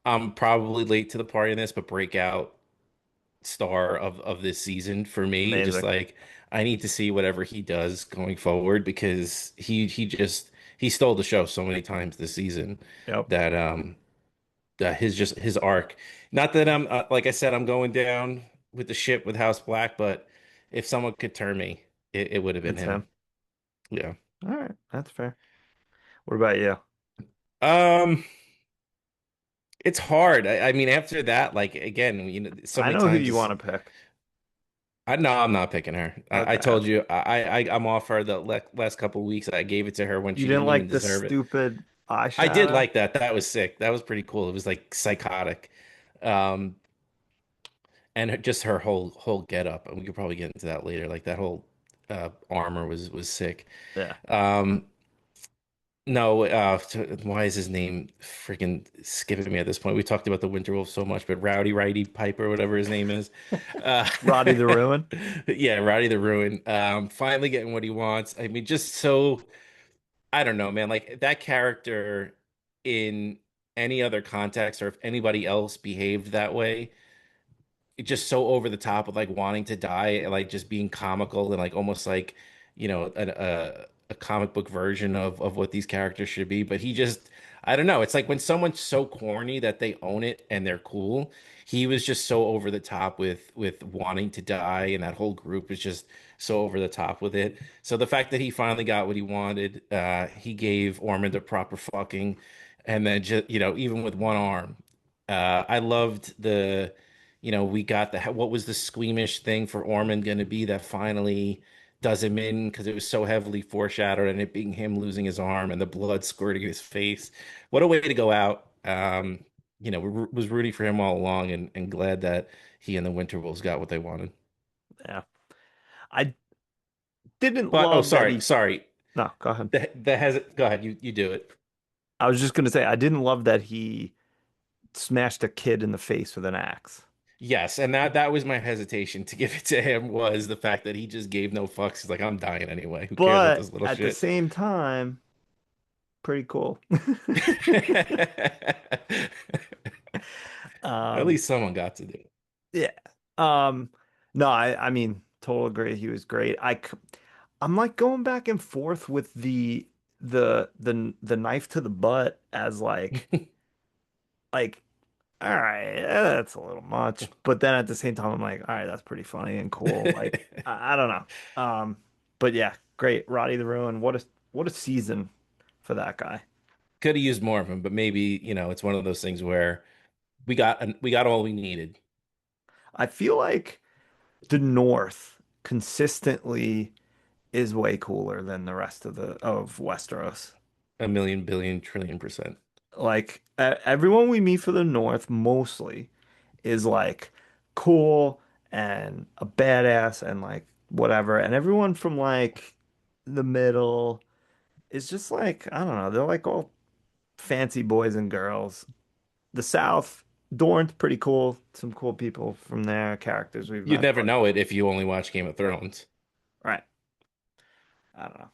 [SPEAKER 2] I'm probably late to the party in this, but breakout star of this season for me. Just
[SPEAKER 3] Amazing.
[SPEAKER 2] like I need to see whatever he does going forward because he stole the show so many times this season
[SPEAKER 3] Yep.
[SPEAKER 2] that his arc. Not that I'm like I said, I'm going down with the ship with House Black, but if someone could turn me, it would have been
[SPEAKER 3] It's
[SPEAKER 2] him.
[SPEAKER 3] him.
[SPEAKER 2] Yeah.
[SPEAKER 3] All right, that's fair. What about you?
[SPEAKER 2] Um, it's hard. I mean, after that, like again, so
[SPEAKER 3] I
[SPEAKER 2] many
[SPEAKER 3] know who
[SPEAKER 2] times
[SPEAKER 3] you
[SPEAKER 2] it's,
[SPEAKER 3] want to pick.
[SPEAKER 2] I no, I'm not picking her. I
[SPEAKER 3] Okay.
[SPEAKER 2] told you, I'm off her the le last couple of weeks. I gave it to her when
[SPEAKER 3] You
[SPEAKER 2] she
[SPEAKER 3] didn't
[SPEAKER 2] didn't even
[SPEAKER 3] like the
[SPEAKER 2] deserve it.
[SPEAKER 3] stupid
[SPEAKER 2] I did
[SPEAKER 3] eyeshadow?
[SPEAKER 2] like that. That was sick. That was pretty cool. It was like psychotic. Um, and just her whole get up, and we could probably get into that later. Like that whole armor was sick.
[SPEAKER 3] Yeah.
[SPEAKER 2] Um, no, why is his name freaking skipping me at this point? We talked about the Winter Wolf so much, but Rowdy Righty Piper, whatever his name is. Uh,
[SPEAKER 3] Roddy the Ruin?
[SPEAKER 2] yeah, Rowdy the Ruin. Finally getting what he wants. I mean, just so I don't know, man. Like that character in any other context, or if anybody else behaved that way, just so over the top with like wanting to die and like just being comical and like almost like a comic book version of what these characters should be. But he just I don't know. It's like when someone's so corny that they own it and they're cool. He was just so over the top with wanting to die, and that whole group was just so over the top with it. So the fact that he finally got what he wanted, he gave Ormond a proper fucking, and then just even with one arm, I loved we got the what was the squeamish thing for Ormond going to be that finally does him in because it was so heavily foreshadowed and it being him losing his arm and the blood squirting in his face. What a way to go out. Was rooting for him all along and glad that he and the Winter Wolves got what they wanted.
[SPEAKER 3] Yeah. I didn't
[SPEAKER 2] But oh,
[SPEAKER 3] love that
[SPEAKER 2] sorry,
[SPEAKER 3] he.
[SPEAKER 2] sorry.
[SPEAKER 3] No, go ahead.
[SPEAKER 2] The has Go ahead. You do it.
[SPEAKER 3] I was just gonna say I didn't love that he smashed a kid in the face with an axe.
[SPEAKER 2] Yes, and that was my hesitation to give it to him was the fact that he just gave no fucks. He's like, I'm dying anyway. Who cares about
[SPEAKER 3] But
[SPEAKER 2] this little
[SPEAKER 3] at the
[SPEAKER 2] shit?
[SPEAKER 3] same time, pretty cool.
[SPEAKER 2] At
[SPEAKER 3] Um,
[SPEAKER 2] least someone got to do it.
[SPEAKER 3] yeah. Um, no, I mean, total agree. He was great. I'm like going back and forth with the knife to the butt as like all right, that's a little much. But then at the same time, I'm like, all right, that's pretty funny and cool. Like, I don't know. But yeah, great. Roddy the Ruin. What a season for that guy.
[SPEAKER 2] Could have used more of him, but maybe, it's one of those things where we got all we needed.
[SPEAKER 3] I feel like the North consistently is way cooler than the rest of Westeros.
[SPEAKER 2] A million billion trillion percent.
[SPEAKER 3] Like everyone we meet for the North mostly is like cool and a badass and like whatever. And everyone from like the middle is just like, I don't know, they're like all fancy boys and girls. The South, Dorne's pretty cool. Some cool people from there, characters we've
[SPEAKER 2] You'd
[SPEAKER 3] met,
[SPEAKER 2] never
[SPEAKER 3] but
[SPEAKER 2] know it if you only watch Game of Thrones.
[SPEAKER 3] right. I don't know.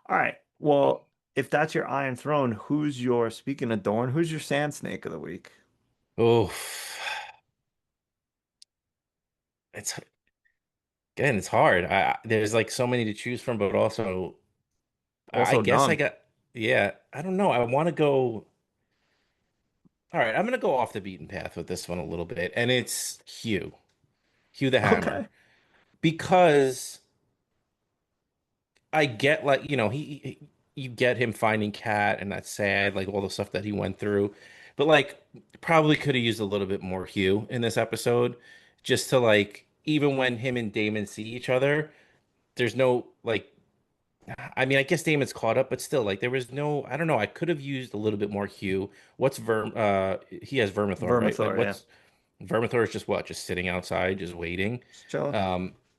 [SPEAKER 3] All right. Well, if that's your Iron Throne, speaking of Dorne, who's your Sand Snake of the week?
[SPEAKER 2] Oh, it's again, it's hard. There's like so many to choose from, but also I
[SPEAKER 3] Also
[SPEAKER 2] guess I
[SPEAKER 3] done.
[SPEAKER 2] got yeah, I don't know. I want to go. All right, I'm gonna go off the beaten path with this one a little bit, and it's Hugh the Hammer,
[SPEAKER 3] Okay.
[SPEAKER 2] because I get like you get him finding Cat and that's sad, like all the stuff that he went through, but like probably could have used a little bit more Hugh in this episode, just to like even when him and Damon see each other, there's no like I mean I guess Damon's caught up, but still like there was no I don't know I could have used a little bit more Hugh. What's he has Vermithor, right? Like
[SPEAKER 3] Vermithor, yeah.
[SPEAKER 2] what's Vermithor is just what? Just sitting outside, just waiting.
[SPEAKER 3] Just chilling.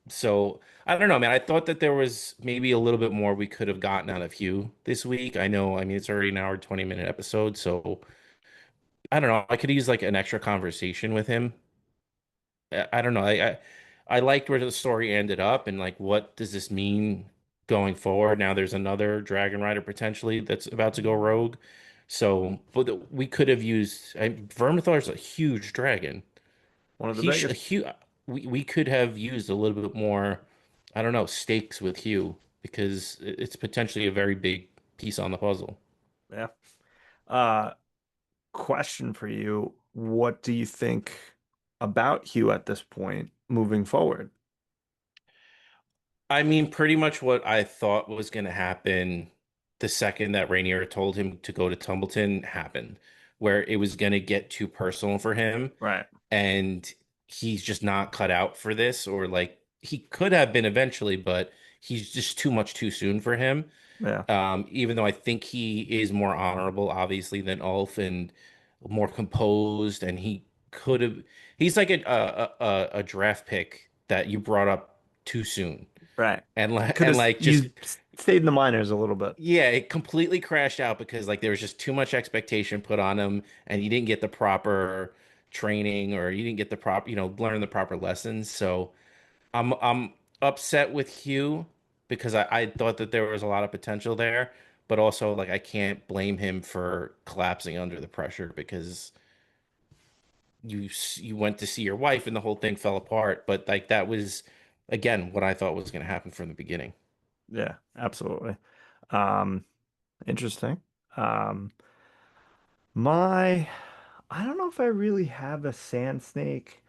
[SPEAKER 2] So I don't know, man. I thought that there was maybe a little bit more we could have gotten out of Hugh this week. I know, I mean, it's already an hour, 20-minute episode, so I don't know. I could use like an extra conversation with him. I don't know. I liked where the story ended up and like what does this mean going forward? Now there's another Dragon Rider potentially that's about to go rogue. So, but we could have used Vermithor is a huge dragon.
[SPEAKER 3] One of the
[SPEAKER 2] He sh
[SPEAKER 3] biggest.
[SPEAKER 2] huge. we could have used a little bit more, I don't know, stakes with Hugh because it's potentially a very big piece on the puzzle.
[SPEAKER 3] Yeah. Uh, Question for you. What do you think about Hugh at this point moving forward?
[SPEAKER 2] I mean, pretty much what I thought was going to happen the second that Rainier told him to go to Tumbleton happened, where it was going to get too personal for him,
[SPEAKER 3] Right.
[SPEAKER 2] and he's just not cut out for this, or like he could have been eventually, but he's just too much too soon for him.
[SPEAKER 3] Yeah.
[SPEAKER 2] Even though I think he is more honorable, obviously, than Ulf and more composed, and he could have. He's like a draft pick that you brought up too soon,
[SPEAKER 3] Right. Could
[SPEAKER 2] and
[SPEAKER 3] have
[SPEAKER 2] like just
[SPEAKER 3] you stayed in the minors a little bit.
[SPEAKER 2] yeah, it completely crashed out because like there was just too much expectation put on him, and he didn't get the proper training, or you didn't get the proper, learn the proper lessons. So I'm upset with Hugh because I thought that there was a lot of potential there, but also like I can't blame him for collapsing under the pressure because you went to see your wife and the whole thing fell apart. But like that was again what I thought was going to happen from the beginning.
[SPEAKER 3] Yeah, absolutely. Um, Interesting. Um, my, I don't know if I really have a sand snake.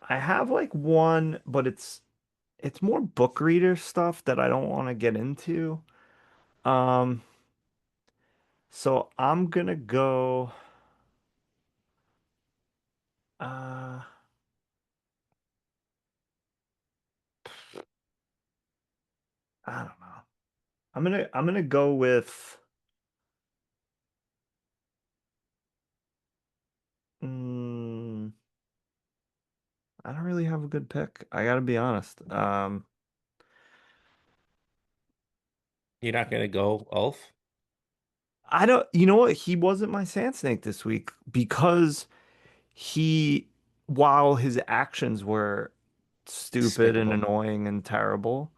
[SPEAKER 3] I have like one, but it's more book reader stuff that I don't want to get into. Um, so I'm gonna go. Uh, I don't know. I'm gonna go with. Mm, I don't really have a good pick. I gotta be honest.
[SPEAKER 2] You're not going to go Ulf?
[SPEAKER 3] I don't. You know what? He wasn't my sand snake this week because he, while his actions were stupid and
[SPEAKER 2] Despicable.
[SPEAKER 3] annoying and terrible,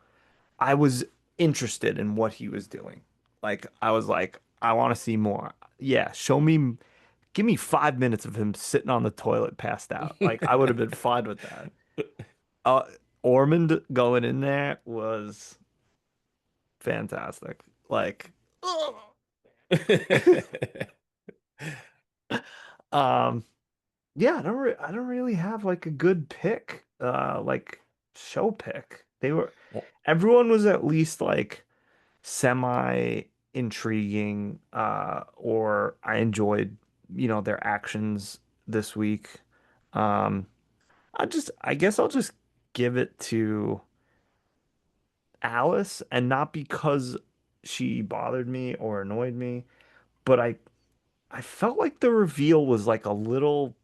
[SPEAKER 3] I was interested in what he was doing. Like, I was like, I want to see more. Yeah, show me, give me 5 minutes of him sitting on the toilet passed out. Like, I would have been fine with that. Uh, Ormond going in there was fantastic. Like, um, yeah, I don't really have like a good pick, like show pick. Everyone was at least like semi intriguing, or I enjoyed, their actions this week. Um, I guess I'll just give it to Alice, and not because she bothered me or annoyed me, but I felt like the reveal was like a little,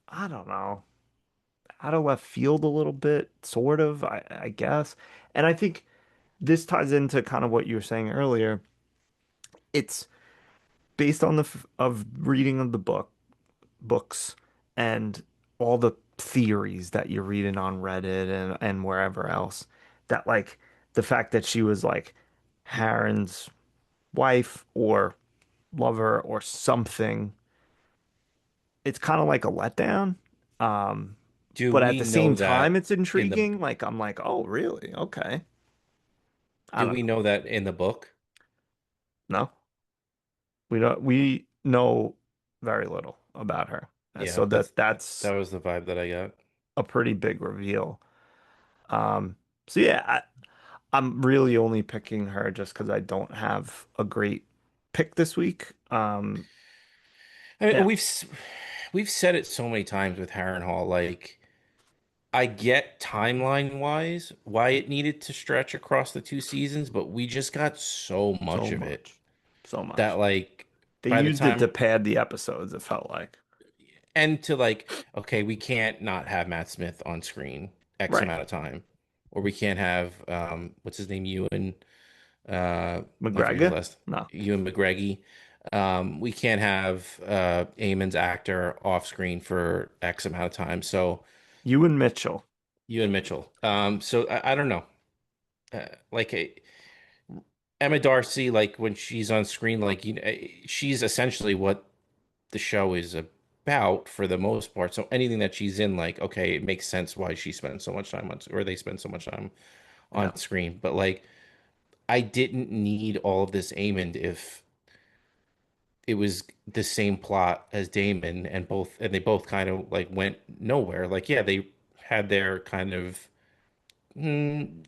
[SPEAKER 3] I don't know, out of left field a little bit, sort of, I guess. And I think this ties into kind of what you were saying earlier. It's based on of reading of the books and all the theories that you're reading on Reddit and wherever else, that like the fact that she was like Harren's wife or lover or something, it's kind of like a letdown. Um,
[SPEAKER 2] Do
[SPEAKER 3] but at
[SPEAKER 2] we
[SPEAKER 3] the
[SPEAKER 2] know
[SPEAKER 3] same time,
[SPEAKER 2] that
[SPEAKER 3] it's
[SPEAKER 2] in the
[SPEAKER 3] intriguing. Like, I'm like, oh, really? Okay. I
[SPEAKER 2] do
[SPEAKER 3] don't
[SPEAKER 2] we
[SPEAKER 3] know.
[SPEAKER 2] know that in the book?
[SPEAKER 3] No, we don't. We know very little about her.
[SPEAKER 2] Yeah,
[SPEAKER 3] So
[SPEAKER 2] that
[SPEAKER 3] that's
[SPEAKER 2] was the vibe that I got.
[SPEAKER 3] a pretty big reveal. Um, so yeah, I'm really only picking her just because I don't have a great pick this week.
[SPEAKER 2] I mean,
[SPEAKER 3] Yeah,
[SPEAKER 2] we've said it so many times with Harrenhal. Like, I get timeline wise why it needed to stretch across the two seasons, but we just got so
[SPEAKER 3] so
[SPEAKER 2] much of it
[SPEAKER 3] much, so much.
[SPEAKER 2] that like
[SPEAKER 3] They
[SPEAKER 2] by the
[SPEAKER 3] used it to
[SPEAKER 2] time
[SPEAKER 3] pad the episodes, it felt like.
[SPEAKER 2] and to like okay, we can't not have Matt Smith on screen X
[SPEAKER 3] Right.
[SPEAKER 2] amount of time, or we can't have what's his name, Ewan. I forget his
[SPEAKER 3] McGregor?
[SPEAKER 2] last.
[SPEAKER 3] No.
[SPEAKER 2] Ewan McGregor. We can't have Eamon's actor off screen for X amount of time. So
[SPEAKER 3] Ewan Mitchell.
[SPEAKER 2] Ewan Mitchell. So I don't know. Like Emma Darcy, like when she's on screen, like she's essentially what the show is about for the most part. So anything that she's in, like, okay, it makes sense why she spends so much time on, or they spend so much time
[SPEAKER 3] Yeah.
[SPEAKER 2] on screen. But like, I didn't need all of this Aemond if it was the same plot as Damon, and they both kind of like went nowhere. Like, yeah, they had their kind of mm,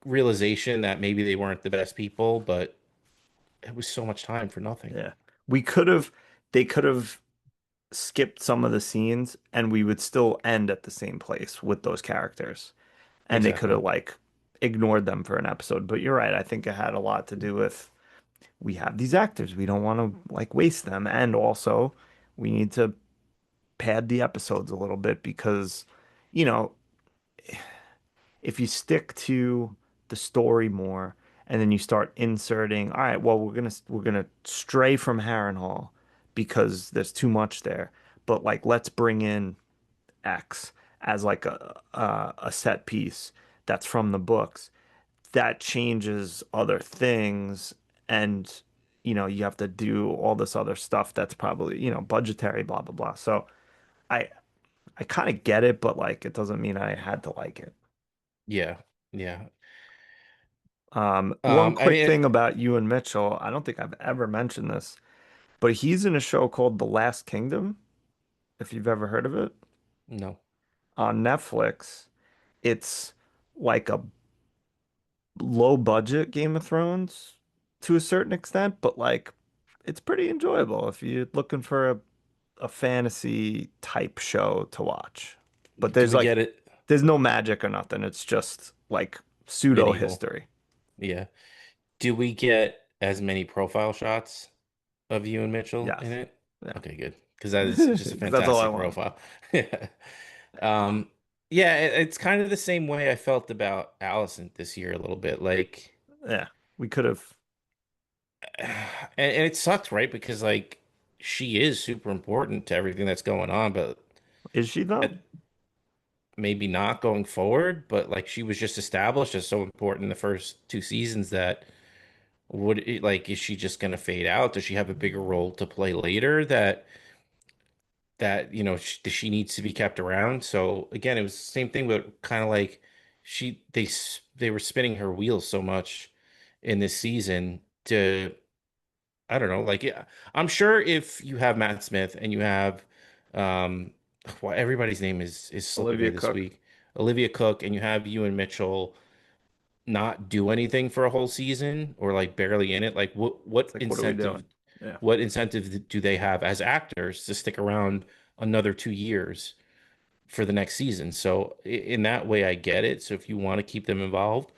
[SPEAKER 2] realization that maybe they weren't the best people, but it was so much time for nothing.
[SPEAKER 3] Yeah. We could have, they could have skipped some of the scenes and we would still end at the same place with those characters. And they could
[SPEAKER 2] Exactly.
[SPEAKER 3] have like ignored them for an episode. But you're right. I think it had a lot to do with we have these actors. We don't want to like waste them. And also we need to pad the episodes a little bit because, you know, if you stick to the story more and then you start inserting, all right, well, we're gonna stray from Harrenhal because there's too much there, but like let's bring in X as like a set piece that's from the books. That changes other things, and you have to do all this other stuff that's probably budgetary, blah blah blah. So I I kind of get it, but like it doesn't mean I had to like it.
[SPEAKER 2] Yeah. Yeah.
[SPEAKER 3] One
[SPEAKER 2] I
[SPEAKER 3] quick
[SPEAKER 2] mean,
[SPEAKER 3] thing about Ewan Mitchell, I don't think I've ever mentioned this, but he's in a show called The Last Kingdom, if you've ever heard of it,
[SPEAKER 2] no.
[SPEAKER 3] on Netflix. It's like a low budget Game of Thrones to a certain extent, but like it's pretty enjoyable if you're looking for a fantasy type show to watch. But
[SPEAKER 2] Do
[SPEAKER 3] there's
[SPEAKER 2] we
[SPEAKER 3] like
[SPEAKER 2] get it?
[SPEAKER 3] there's no magic or nothing. It's just like pseudo
[SPEAKER 2] Medieval.
[SPEAKER 3] history.
[SPEAKER 2] Yeah. Do we get as many profile shots of you and Mitchell in
[SPEAKER 3] Yes.
[SPEAKER 2] it?
[SPEAKER 3] Yeah.
[SPEAKER 2] Okay, good. Because that is just a
[SPEAKER 3] 'Cause that's all I
[SPEAKER 2] fantastic
[SPEAKER 3] want.
[SPEAKER 2] profile. Yeah. Um, yeah, it's kind of the same way I felt about Allison this year a little bit. Like,
[SPEAKER 3] Yeah. We could have.
[SPEAKER 2] and it sucks, right? Because like she is super important to everything that's going on, but
[SPEAKER 3] Is she though?
[SPEAKER 2] maybe not going forward. But like she was just established as so important in the first two seasons that like is she just going to fade out? Does she have a bigger role to play later that she needs to be kept around? So again, it was the same thing, but kind of like they were spinning her wheels so much in this season to I don't know, like yeah, I'm sure if you have Matt Smith and you have um well, everybody's name is slipping me
[SPEAKER 3] Olivia
[SPEAKER 2] this
[SPEAKER 3] Cooke.
[SPEAKER 2] week. Olivia Cooke, and you have Ewan Mitchell not do anything for a whole season or like barely in it, like
[SPEAKER 3] It's like, what are we doing? Yeah.
[SPEAKER 2] what incentive do they have as actors to stick around another 2 years for the next season? So in that way, I get it. So if you want to keep them involved,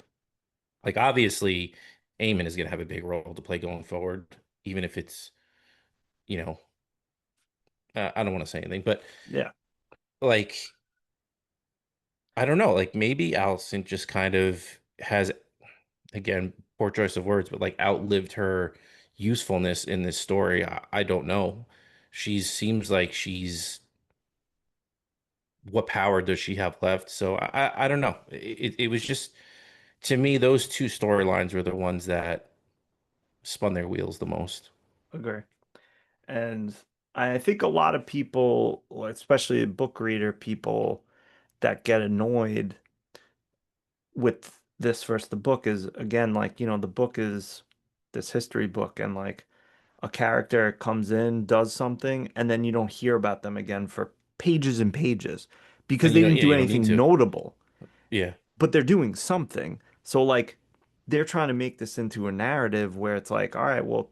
[SPEAKER 2] like obviously, Eamon is going to have a big role to play going forward, even if it's you know I don't want to say anything, but
[SPEAKER 3] Yeah.
[SPEAKER 2] like I don't know, like maybe Allison just kind of has again, poor choice of words, but like outlived her usefulness in this story. I don't know. She seems like she's what power does she have left? So I don't know. It was just to me those two storylines were the ones that spun their wheels the most.
[SPEAKER 3] Agree. And I think a lot of people, especially book reader people that get annoyed with this versus the book is again like the book is this history book and like a character comes in does something and then you don't hear about them again for pages and pages because
[SPEAKER 2] And
[SPEAKER 3] they didn't
[SPEAKER 2] yeah,
[SPEAKER 3] do
[SPEAKER 2] you don't need
[SPEAKER 3] anything
[SPEAKER 2] to.
[SPEAKER 3] notable,
[SPEAKER 2] Yeah.
[SPEAKER 3] but they're doing something. So like they're trying to make this into a narrative where it's like, all right, well,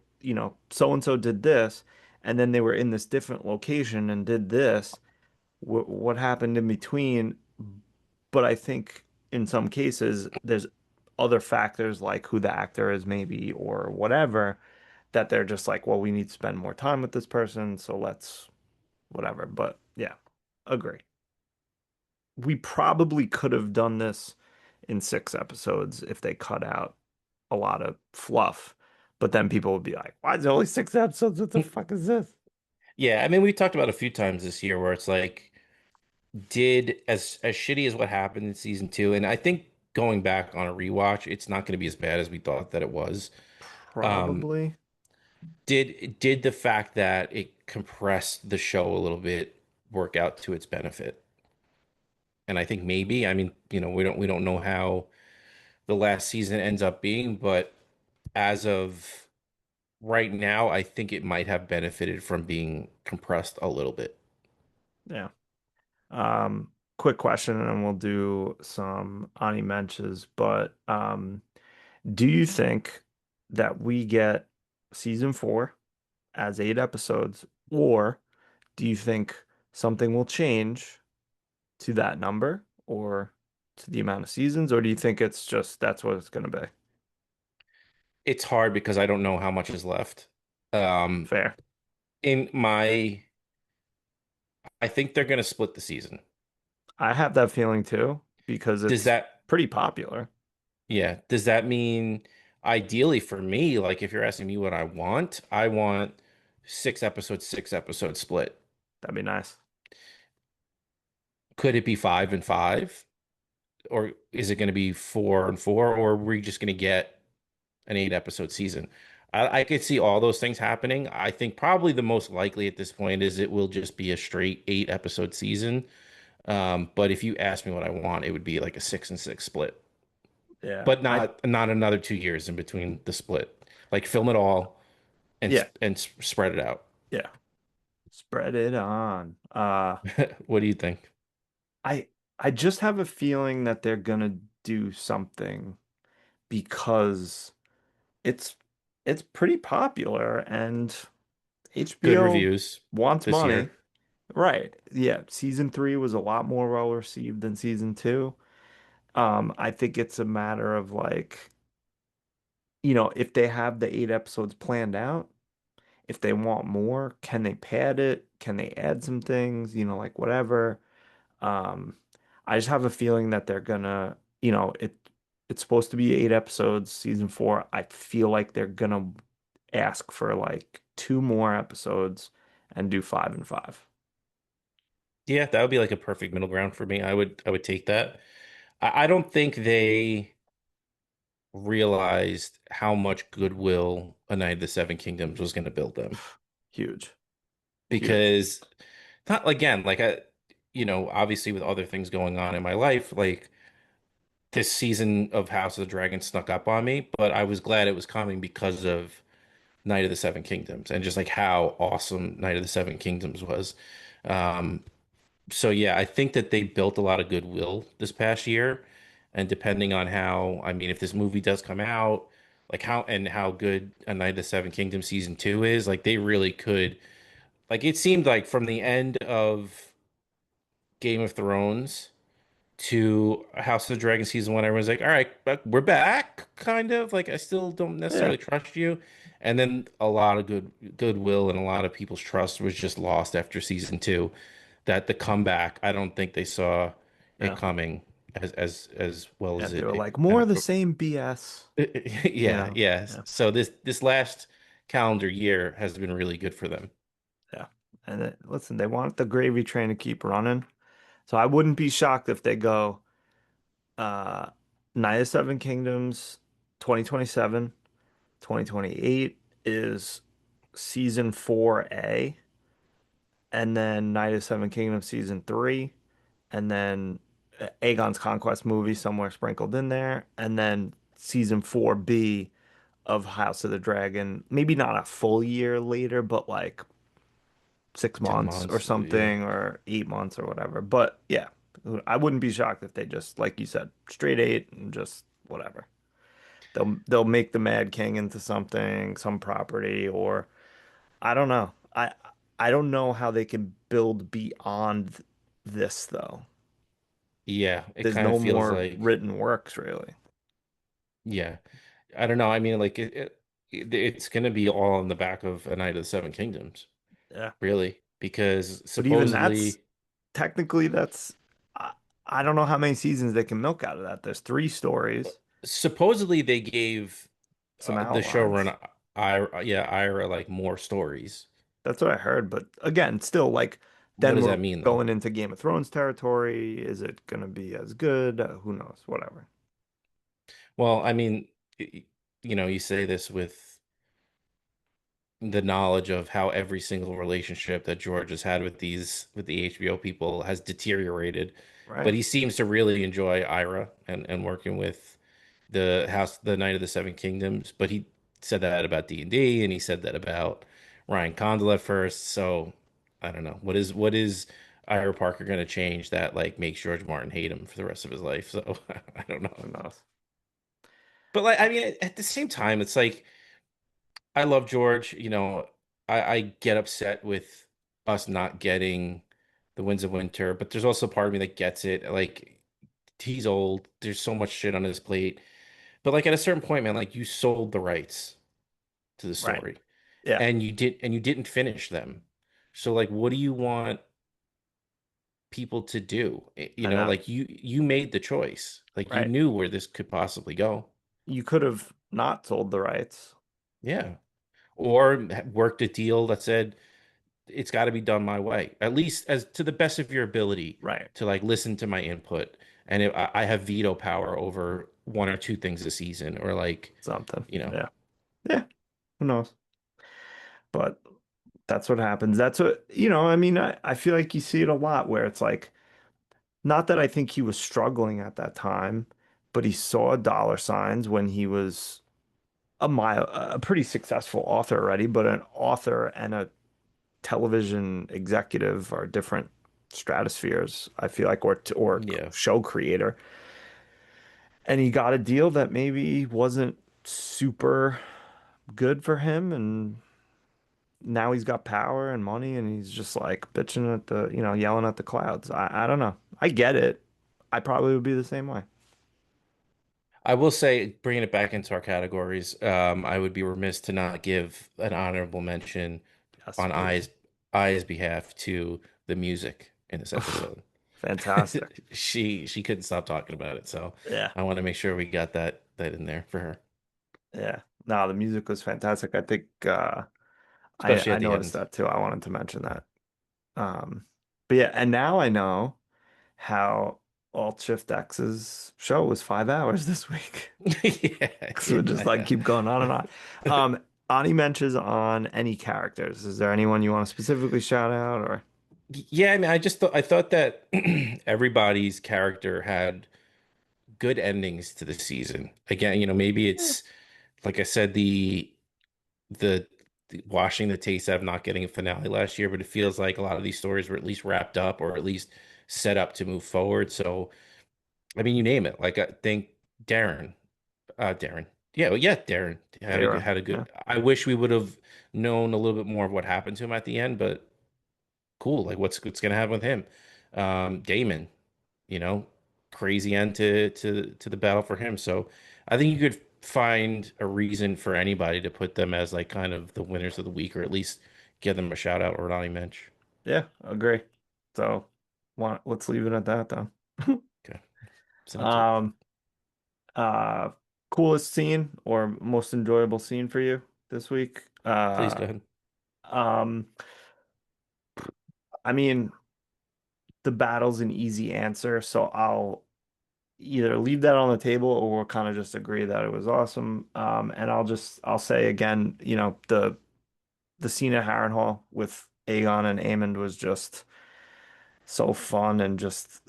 [SPEAKER 3] so and so did this and then they were in this different location and did this. What happened in between? But I think in some cases there's other factors like who the actor is maybe or whatever that they're just like, well, we need to spend more time with this person, so let's whatever. But yeah, agree. We probably could have done this in 6 episodes if they cut out a lot of fluff. But then people would be like, why is there only 6 episodes? What the fuck is this?
[SPEAKER 2] Yeah, I mean we talked about a few times this year where it's like did as shitty as what happened in season two, and I think going back on a rewatch, it's not going to be as bad as we thought that it was. Um,
[SPEAKER 3] Probably.
[SPEAKER 2] did the fact that it compress the show a little bit, work out to its benefit. And I think maybe, I mean, we don't know how the last season ends up being, but as of right now, I think it might have benefited from being compressed a little bit.
[SPEAKER 3] Yeah. Quick question, and then we'll do some Ani mentions. But do you think that we get season four as 8 episodes, or do you think something will change to that number or to the amount of seasons, or do you think it's just that's what it's going to be?
[SPEAKER 2] It's hard because I don't know how much is left. Um,
[SPEAKER 3] Fair.
[SPEAKER 2] in my, I think they're going to split the season.
[SPEAKER 3] I have that feeling too because
[SPEAKER 2] Does
[SPEAKER 3] it's
[SPEAKER 2] that,
[SPEAKER 3] pretty popular.
[SPEAKER 2] yeah, does that mean ideally for me, like if you're asking me what I want 6 episodes, 6 episodes split.
[SPEAKER 3] That'd be nice.
[SPEAKER 2] Could it be 5 and 5? Or is it going to be 4 and 4? Or are we just going to get an 8 episode season? I could see all those things happening. I think probably the most likely at this point is it will just be a straight 8 episode season. But if you ask me what I want, it would be like a 6 and 6 split,
[SPEAKER 3] Yeah.
[SPEAKER 2] but not another 2 years in between the split. Like film it all
[SPEAKER 3] Yeah.
[SPEAKER 2] and spread it out.
[SPEAKER 3] Yeah. Spread it on.
[SPEAKER 2] What do you think?
[SPEAKER 3] I I just have a feeling that they're gonna do something because it's it's pretty popular and
[SPEAKER 2] Good
[SPEAKER 3] HBO
[SPEAKER 2] reviews
[SPEAKER 3] wants
[SPEAKER 2] this
[SPEAKER 3] money.
[SPEAKER 2] year.
[SPEAKER 3] Right. Yeah, season three was a lot more well received than season two. I think it's a matter of like, if they have the 8 episodes planned out, if they want more, can they pad it? Can they add some things? Like whatever. Um, I just have a feeling that they're gonna, it's supposed to be 8 episodes, season four. I feel like they're gonna ask for like two more episodes and do 5 and 5.
[SPEAKER 2] Yeah, that would be like a perfect middle ground for me. I would take that. I don't think they realized how much goodwill A Night of the Seven Kingdoms was going to build them.
[SPEAKER 3] Huge, huge.
[SPEAKER 2] Because not again, like obviously with other things going on in my life, like this season of House of the Dragon snuck up on me, but I was glad it was coming because of Night of the Seven Kingdoms and just like how awesome Night of the Seven Kingdoms was. Um, so yeah, I think that they built a lot of goodwill this past year, and depending on how, I mean, if this movie does come out, like how good A Night of the Seven Kingdoms season two is, like they really could, like it seemed like from the end of Game of Thrones to House of the Dragon season one, everyone's like, all right, we're back, kind of. Like I still don't
[SPEAKER 3] Yeah,
[SPEAKER 2] necessarily trust you. And then a lot of goodwill and a lot of people's trust was just lost after season two. That the comeback, I don't think they saw it
[SPEAKER 3] yeah,
[SPEAKER 2] coming as well
[SPEAKER 3] yeah.
[SPEAKER 2] as
[SPEAKER 3] They were
[SPEAKER 2] it
[SPEAKER 3] like
[SPEAKER 2] kind
[SPEAKER 3] more of
[SPEAKER 2] of
[SPEAKER 3] the same BS,
[SPEAKER 2] yeah, yeah.
[SPEAKER 3] Yeah,
[SPEAKER 2] So this last calendar year has been really good for them.
[SPEAKER 3] yeah. And listen, they want the gravy train to keep running, so I wouldn't be shocked if they go uh Night of Seven Kingdoms 2027, 2028 is season 4A, and then Night of Seven Kingdoms season three, and then Aegon's Conquest movie somewhere sprinkled in there, and then season 4B of House of the Dragon. Maybe not a full year later, but like six
[SPEAKER 2] 10
[SPEAKER 3] months or
[SPEAKER 2] months, yeah.
[SPEAKER 3] something, or 8 months or whatever. But yeah, I wouldn't be shocked if they just, like you said, straight eight and just whatever. They'll make the Mad King into something, some property, or I don't know. I don't know how they can build beyond this though.
[SPEAKER 2] Yeah, it
[SPEAKER 3] There's
[SPEAKER 2] kind of
[SPEAKER 3] no
[SPEAKER 2] feels
[SPEAKER 3] more
[SPEAKER 2] like
[SPEAKER 3] written works really.
[SPEAKER 2] yeah. I don't know. I mean, like it's gonna be all in the back of A Night of the Seven Kingdoms,
[SPEAKER 3] Yeah.
[SPEAKER 2] really, because
[SPEAKER 3] But even that's
[SPEAKER 2] supposedly
[SPEAKER 3] technically that's I, I don't know how many seasons they can milk out of that. There's three stories,
[SPEAKER 2] supposedly they gave
[SPEAKER 3] some
[SPEAKER 2] the
[SPEAKER 3] outlines.
[SPEAKER 2] showrunner Ira like more stories.
[SPEAKER 3] That's what I heard. But again, still like
[SPEAKER 2] What
[SPEAKER 3] then
[SPEAKER 2] does
[SPEAKER 3] we're
[SPEAKER 2] that mean though?
[SPEAKER 3] going into Game of Thrones territory. Is it gonna be as good? Who knows? Whatever.
[SPEAKER 2] Well, I mean, you say this with the knowledge of how every single relationship that George has had with the HBO people has deteriorated. But
[SPEAKER 3] Right.
[SPEAKER 2] he seems to really enjoy Ira and working with the Knight of the Seven Kingdoms. But he said that about D&D, and he said that about Ryan Condal at first. So I don't know. What is Ira Parker going to change that like makes George Martin hate him for the rest of his life? So I don't know.
[SPEAKER 3] Who knows?
[SPEAKER 2] But like I mean, at the same time, it's like I love George. I get upset with us not getting the Winds of Winter, but there's also part of me that gets it. Like he's old. There's so much shit on his plate. But like at a certain point, man, like you sold the rights to the
[SPEAKER 3] Right.
[SPEAKER 2] story
[SPEAKER 3] Yeah.
[SPEAKER 2] and you didn't finish them. So like what do you want people to do?
[SPEAKER 3] I know.
[SPEAKER 2] Like you made the choice. Like you
[SPEAKER 3] Right.
[SPEAKER 2] knew where this could possibly go.
[SPEAKER 3] You could have not sold the rights.
[SPEAKER 2] Yeah. Or worked a deal that said it's got to be done my way, at least as to the best of your ability
[SPEAKER 3] Right.
[SPEAKER 2] to like listen to my input. And if I have veto power over one or two things a season, or like,
[SPEAKER 3] Something.
[SPEAKER 2] you know,
[SPEAKER 3] Yeah. Yeah. Who knows? But that's what happens. That's what, I mean, I feel like you see it a lot where it's like, not that I think he was struggling at that time, but he saw dollar signs when he was a pretty successful author already, but an author and a television executive are different stratospheres, I feel like, or
[SPEAKER 2] yeah.
[SPEAKER 3] show creator. And he got a deal that maybe wasn't super good for him, and now he's got power and money, and he's just like bitching at yelling at the clouds. I don't know. I get it. I probably would be the same way.
[SPEAKER 2] I will say, bringing it back into our categories, I would be remiss to not give an honorable mention
[SPEAKER 3] Yes,
[SPEAKER 2] on
[SPEAKER 3] please.
[SPEAKER 2] Ai's behalf to the music in this episode.
[SPEAKER 3] Fantastic.
[SPEAKER 2] She couldn't stop talking about it, so
[SPEAKER 3] Yeah.
[SPEAKER 2] I want to make sure we got that in there for her,
[SPEAKER 3] Yeah. No, the music was fantastic. I think
[SPEAKER 2] especially
[SPEAKER 3] I
[SPEAKER 2] at the
[SPEAKER 3] noticed
[SPEAKER 2] end.
[SPEAKER 3] that too. I wanted to mention that. Um, but yeah, and now I know how Alt Shift X's show was 5 hours this week.
[SPEAKER 2] Yeah,
[SPEAKER 3] Because we just like
[SPEAKER 2] yeah,
[SPEAKER 3] keep going on and on.
[SPEAKER 2] yeah.
[SPEAKER 3] Ani mentions on any characters. Is there anyone you want to specifically shout out or?
[SPEAKER 2] Yeah, I mean, I thought that everybody's character had good endings to the season. Again, maybe
[SPEAKER 3] Yeah.
[SPEAKER 2] it's like I said, the, the washing the taste out of not getting a finale last year, but it feels like a lot of these stories were at least wrapped up or at least set up to move forward. So, I mean, you name it. Like I think Darren, Darren, yeah, well, yeah, Darren
[SPEAKER 3] Darren.
[SPEAKER 2] had a
[SPEAKER 3] Yeah.
[SPEAKER 2] good. I wish we would have known a little bit more of what happened to him at the end, but cool. Like what's gonna happen with him? Damon, you know, crazy end to the battle for him. So I think you could find a reason for anybody to put them as like kind of the winners of the week, or at least give them a shout out or an honorary mention.
[SPEAKER 3] Yeah, agree. So let's leave it at that then.
[SPEAKER 2] Okay, sounds good.
[SPEAKER 3] Um, uh, Coolest scene or most enjoyable scene for you this week?
[SPEAKER 2] Please go ahead.
[SPEAKER 3] Um, I mean, the battle's an easy answer, so I'll either leave that on the table or we'll kind of just agree that it was awesome. And I'll say again, the scene at Harrenhal with Aegon and Aemond was just so fun and just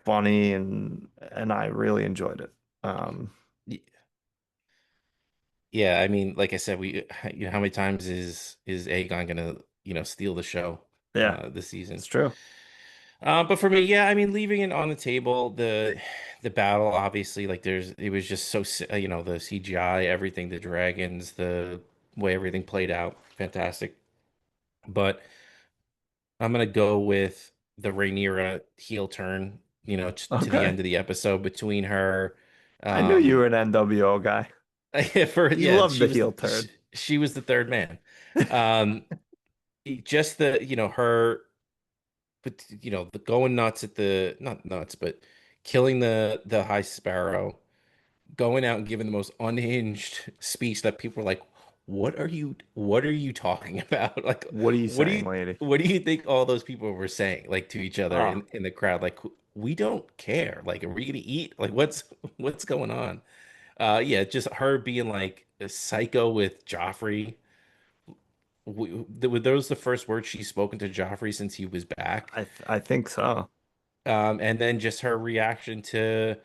[SPEAKER 3] funny and I really enjoyed it.
[SPEAKER 2] Y- Yeah, I mean, like I said, how many times is Aegon gonna steal the show
[SPEAKER 3] Yeah,
[SPEAKER 2] this
[SPEAKER 3] it's
[SPEAKER 2] season?
[SPEAKER 3] true.
[SPEAKER 2] But for me, yeah, I mean, leaving it on the table, the battle, obviously, like it was just so, the CGI, everything, the dragons, the way everything played out, fantastic. But I'm gonna go with the Rhaenyra heel turn, to the
[SPEAKER 3] Okay.
[SPEAKER 2] end of the episode between her,
[SPEAKER 3] I knew you
[SPEAKER 2] um,
[SPEAKER 3] were an NWO guy. You
[SPEAKER 2] yeah,
[SPEAKER 3] love the heel turn.
[SPEAKER 2] she was the third man. Um, just her. But the going nuts at the not nuts, but killing the High Sparrow, going out and giving the most unhinged speech that people are like, what are you talking about? Like,
[SPEAKER 3] What are you
[SPEAKER 2] what do
[SPEAKER 3] saying,
[SPEAKER 2] you
[SPEAKER 3] lady?
[SPEAKER 2] what do you think all those people were saying like to each other
[SPEAKER 3] Oh,
[SPEAKER 2] in the crowd? Like, we don't care. Like, are we gonna eat? Like, what's going on? Yeah, just her being like a psycho with Joffrey. Were those the first words she's spoken to Joffrey since he was back?
[SPEAKER 3] I think so.
[SPEAKER 2] And then just her reaction to,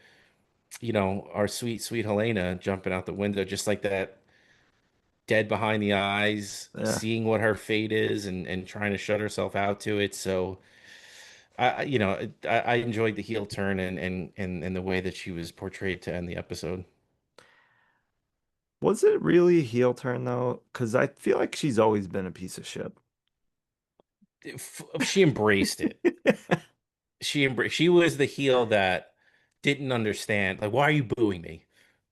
[SPEAKER 2] our sweet, sweet Helena jumping out the window, just like that, dead behind the eyes,
[SPEAKER 3] Yeah.
[SPEAKER 2] seeing what her fate is and trying to shut herself out to it. So I enjoyed the heel turn and the way that she was portrayed to end the episode.
[SPEAKER 3] Was it really a heel turn though? Because I feel like she's always been a piece of shit.
[SPEAKER 2] She embraced it. She was the heel that didn't understand. Like, why are you booing me?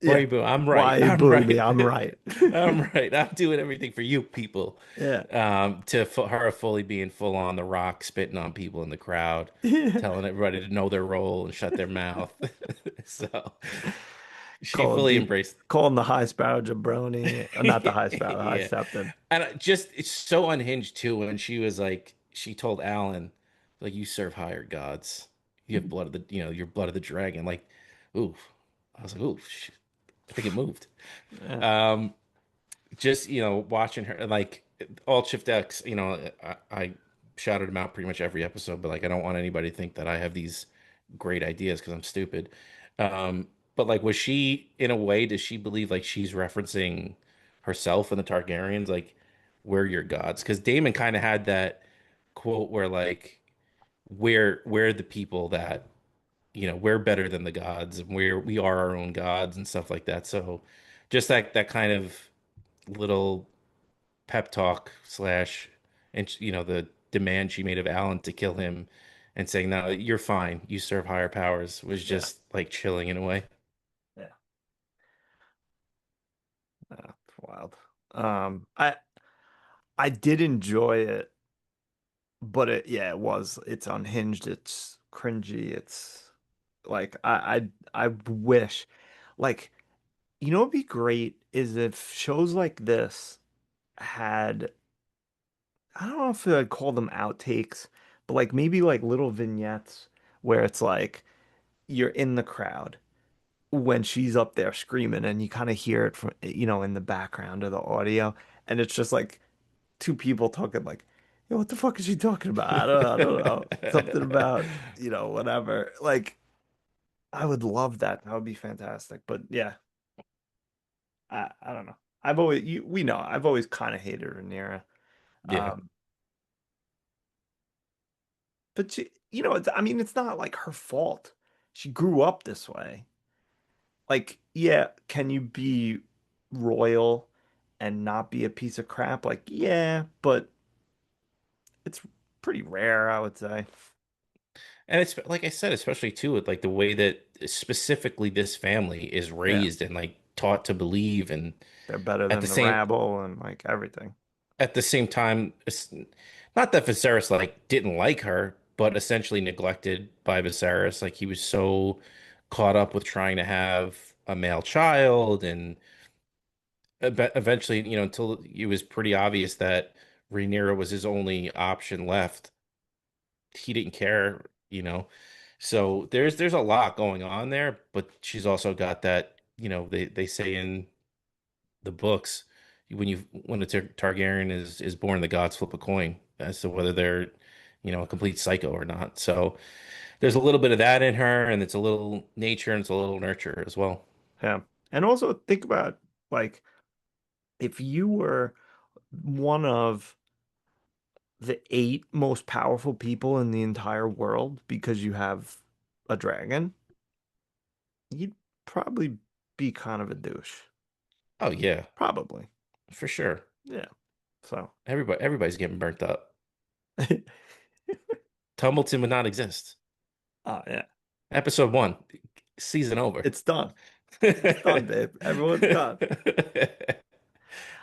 [SPEAKER 2] Why are
[SPEAKER 3] Yeah.
[SPEAKER 2] you booing? I'm
[SPEAKER 3] Why
[SPEAKER 2] right.
[SPEAKER 3] are you
[SPEAKER 2] I'm
[SPEAKER 3] booing me?
[SPEAKER 2] right.
[SPEAKER 3] I'm right.
[SPEAKER 2] I'm right. I'm doing everything for you people.
[SPEAKER 3] Yeah.
[SPEAKER 2] To her fully being full on the rock, spitting on people in the crowd,
[SPEAKER 3] Yeah.
[SPEAKER 2] telling everybody to know their role and shut their mouth. So she
[SPEAKER 3] Calling
[SPEAKER 2] fully
[SPEAKER 3] people,
[SPEAKER 2] embraced.
[SPEAKER 3] calling the High Sparrow jabroni, not the High Sparrow, the High
[SPEAKER 2] Yeah.
[SPEAKER 3] Septon.
[SPEAKER 2] And it's so unhinged too when she was like, she told Alan, like, you serve higher gods. You have blood of your blood of the dragon. Like, ooh. I was like, ooh, shit. I think it moved.
[SPEAKER 3] Yeah.
[SPEAKER 2] Um, just, watching her, like, all Shift X, I shouted him out pretty much every episode, but like, I don't want anybody to think that I have these great ideas because I'm stupid. But like, was she, in a way, does she believe like she's referencing herself and the Targaryens? Like, we're your gods? Because Damon kind of had that quote where like, we're the people that, we're better than the gods and we are our own gods and stuff like that. So just that kind of little pep talk slash, and the demand she made of Alan to kill him and saying, no, you're fine, you serve higher powers, was
[SPEAKER 3] Yeah.
[SPEAKER 2] just like chilling in a way.
[SPEAKER 3] Yeah. It's wild. I did enjoy it, but it was. It's unhinged. It's cringy. It's like I wish, like, what'd be great is if shows like this had, I don't know if I'd call them outtakes, but like maybe like little vignettes where it's like you're in the crowd when she's up there screaming and you kind of hear it from, in the background of the audio, and it's just like two people talking like, yo, what the fuck is she talking about? I don't know. Something about, whatever. Like, I would love that. That would be fantastic. But yeah, I don't know. We know I've always kind of hated Rhaenyra.
[SPEAKER 2] Yeah.
[SPEAKER 3] Um, but I mean, it's not like her fault. She grew up this way. Like, yeah, can you be royal and not be a piece of crap? Like, yeah, but it's pretty rare, I would say.
[SPEAKER 2] And it's like I said, especially too with like the way that specifically this family is
[SPEAKER 3] Yeah,
[SPEAKER 2] raised and like taught to believe, and
[SPEAKER 3] they're better
[SPEAKER 2] at the
[SPEAKER 3] than the
[SPEAKER 2] same
[SPEAKER 3] rabble and like everything.
[SPEAKER 2] time, it's not that Viserys like didn't like her, but essentially neglected by Viserys. Like he was so caught up with trying to have a male child, and eventually, until it was pretty obvious that Rhaenyra was his only option left, he didn't care. So there's a lot going on there, but she's also got that, they say in the books, when a Targaryen is born, the gods flip a coin as to whether they're, a complete psycho or not. So there's a little bit of that in her, and it's a little nature and it's a little nurture as well.
[SPEAKER 3] Yeah. And also think about, like, if you were one of the eight most powerful people in the entire world because you have a dragon, you'd probably be kind of a douche.
[SPEAKER 2] Oh yeah,
[SPEAKER 3] Probably.
[SPEAKER 2] for sure.
[SPEAKER 3] Yeah. So,
[SPEAKER 2] Everybody's getting burnt up. Tumbleton would not exist.
[SPEAKER 3] yeah.
[SPEAKER 2] Episode one, season over.
[SPEAKER 3] It's done. It's done, babe. Everyone's done.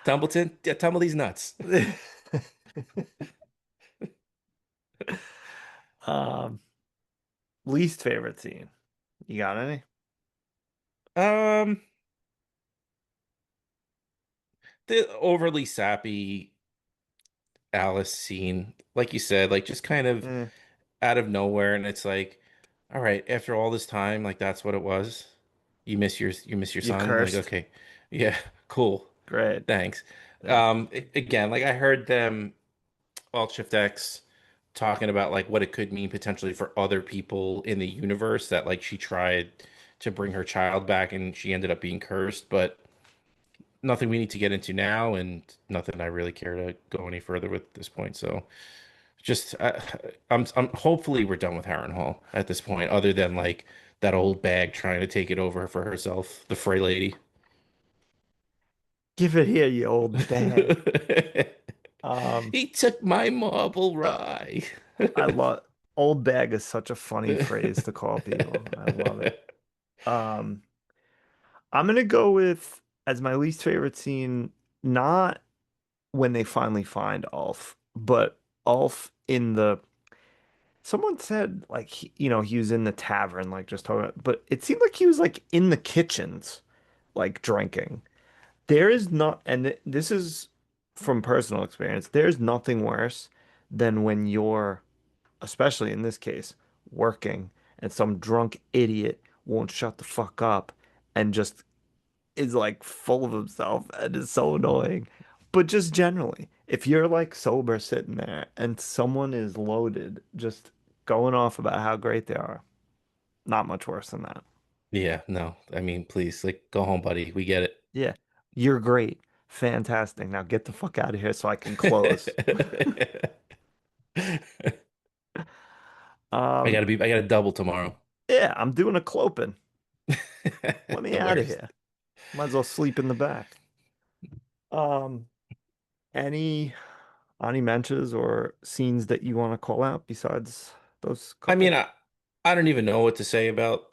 [SPEAKER 2] Tumbleton, yeah, tumble these nuts.
[SPEAKER 3] Um, Least favorite scene. You got any?
[SPEAKER 2] Um, the overly sappy Alice scene, like you said, like just kind of
[SPEAKER 3] Eh,
[SPEAKER 2] out of nowhere, and it's like, all right, after all this time, like that's what it was. You miss your
[SPEAKER 3] you
[SPEAKER 2] son. Like,
[SPEAKER 3] cursed.
[SPEAKER 2] okay, yeah, cool,
[SPEAKER 3] Great.
[SPEAKER 2] thanks.
[SPEAKER 3] Yeah.
[SPEAKER 2] Again, like I heard them all Shift X talking about like what it could mean potentially for other people in the universe that like she tried to bring her child back and she ended up being cursed, but nothing we need to get into now and nothing I really care to go any further with at this point. So just I'm hopefully we're done with Harrenhal at this point, other than like that old bag trying to take it over for herself, the Frey lady.
[SPEAKER 3] Give it here, you old bag. Um,
[SPEAKER 2] He took my marble rye.
[SPEAKER 3] I love old bag is such a funny phrase to call people. I love it. Um, I'm gonna go with as my least favorite scene, not when they finally find Ulf, but Ulf in the someone said like he was in the tavern like just talking but it seemed like he was like in the kitchens like drinking. There is not, and this is from personal experience, there's nothing worse than when you're, especially in this case, working and some drunk idiot won't shut the fuck up and just is like full of himself and is so annoying. But just generally, if you're like sober sitting there and someone is loaded, just going off about how great they are, not much worse than that.
[SPEAKER 2] Yeah, no. I mean, please, like, go home, buddy. We get
[SPEAKER 3] Yeah, you're great. Fantastic. Now get the fuck out of here so I can close.
[SPEAKER 2] it.
[SPEAKER 3] Um,
[SPEAKER 2] I gotta double tomorrow.
[SPEAKER 3] yeah, I'm doing a clopin. Let me
[SPEAKER 2] The
[SPEAKER 3] out of
[SPEAKER 2] worst.
[SPEAKER 3] here. Might as well sleep in the back. Um, any any mentions or scenes that you want to call out besides those
[SPEAKER 2] I mean,
[SPEAKER 3] couple?
[SPEAKER 2] I don't even know what to say about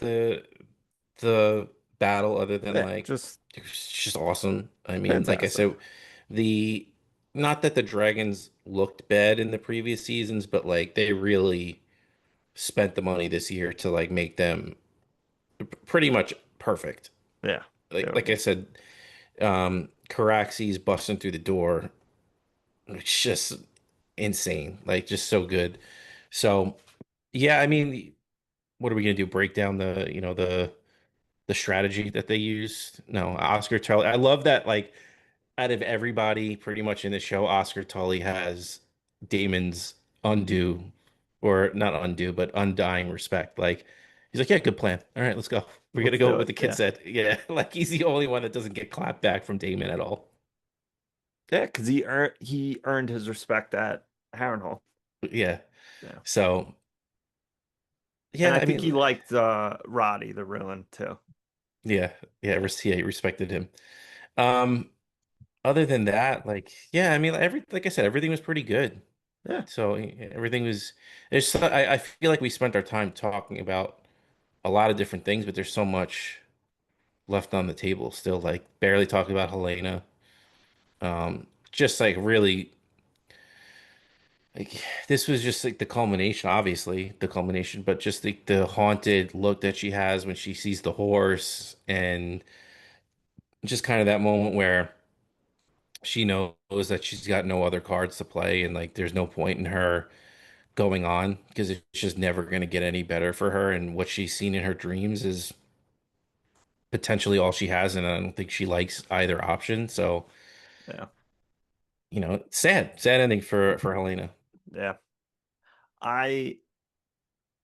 [SPEAKER 2] the battle other than
[SPEAKER 3] Yeah,
[SPEAKER 2] like
[SPEAKER 3] just
[SPEAKER 2] it's just awesome. I mean, like I
[SPEAKER 3] fantastic.
[SPEAKER 2] said, the not that the dragons looked bad in the previous seasons, but like they really spent the money this year to like make them pretty much perfect.
[SPEAKER 3] Yeah, they
[SPEAKER 2] Like I
[SPEAKER 3] were.
[SPEAKER 2] said, Caraxes busting through the door, it's just insane. Like just so good. So yeah, I mean, what are we gonna do? Break down the strategy that they used? No, Oscar Tully. I love that. Like out of everybody, pretty much in the show, Oscar Tully has Damon's undue, or not undue, but undying respect. Like he's like, yeah, good plan. All right, let's go. We're gonna
[SPEAKER 3] Let's
[SPEAKER 2] go
[SPEAKER 3] do
[SPEAKER 2] with what
[SPEAKER 3] it.
[SPEAKER 2] the kid
[SPEAKER 3] Yeah,
[SPEAKER 2] said. Yeah, like he's the only one that doesn't get clapped back from Damon at all.
[SPEAKER 3] yeah, because he earned his respect at Harrenhal.
[SPEAKER 2] Yeah.
[SPEAKER 3] Yeah,
[SPEAKER 2] So
[SPEAKER 3] and
[SPEAKER 2] yeah,
[SPEAKER 3] I
[SPEAKER 2] I
[SPEAKER 3] think he
[SPEAKER 2] mean,
[SPEAKER 3] liked Roddy the ruin too.
[SPEAKER 2] yeah, yeah, he respected him. Um, Other than that, like, yeah, I mean, like I said, everything was pretty good.
[SPEAKER 3] Yeah,
[SPEAKER 2] So everything was. I feel like we spent our time talking about a lot of different things, but there's so much left on the table still. Like barely talking about Helena. Just like really, like this was just like the culmination. Obviously, the culmination, but just the haunted look that she has when she sees the horse, and just kind of that moment where she knows that she's got no other cards to play, and like there's no point in her going on because it's just never going to get any better for her. And what she's seen in her dreams is potentially all she has, and I don't think she likes either option. So,
[SPEAKER 3] yeah,
[SPEAKER 2] sad ending for Helena.
[SPEAKER 3] yeah. I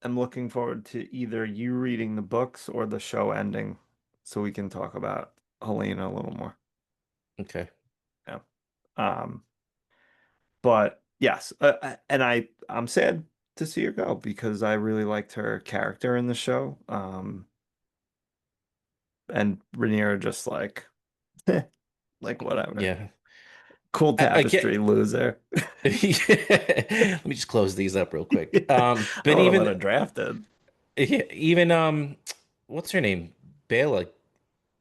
[SPEAKER 3] am looking forward to either you reading the books or the show ending, so we can talk about Helena a little more.
[SPEAKER 2] Okay.
[SPEAKER 3] Yeah. Um, but yes, and I'm sad to see her go because I really liked her character in the show. And Rhaenyra just like, like whatever.
[SPEAKER 2] Yeah.
[SPEAKER 3] Cool
[SPEAKER 2] I get.
[SPEAKER 3] tapestry loser.
[SPEAKER 2] Let me just close these up real quick.
[SPEAKER 3] I
[SPEAKER 2] But
[SPEAKER 3] would have let
[SPEAKER 2] even
[SPEAKER 3] her drafted.
[SPEAKER 2] yeah, even what's her name? Bela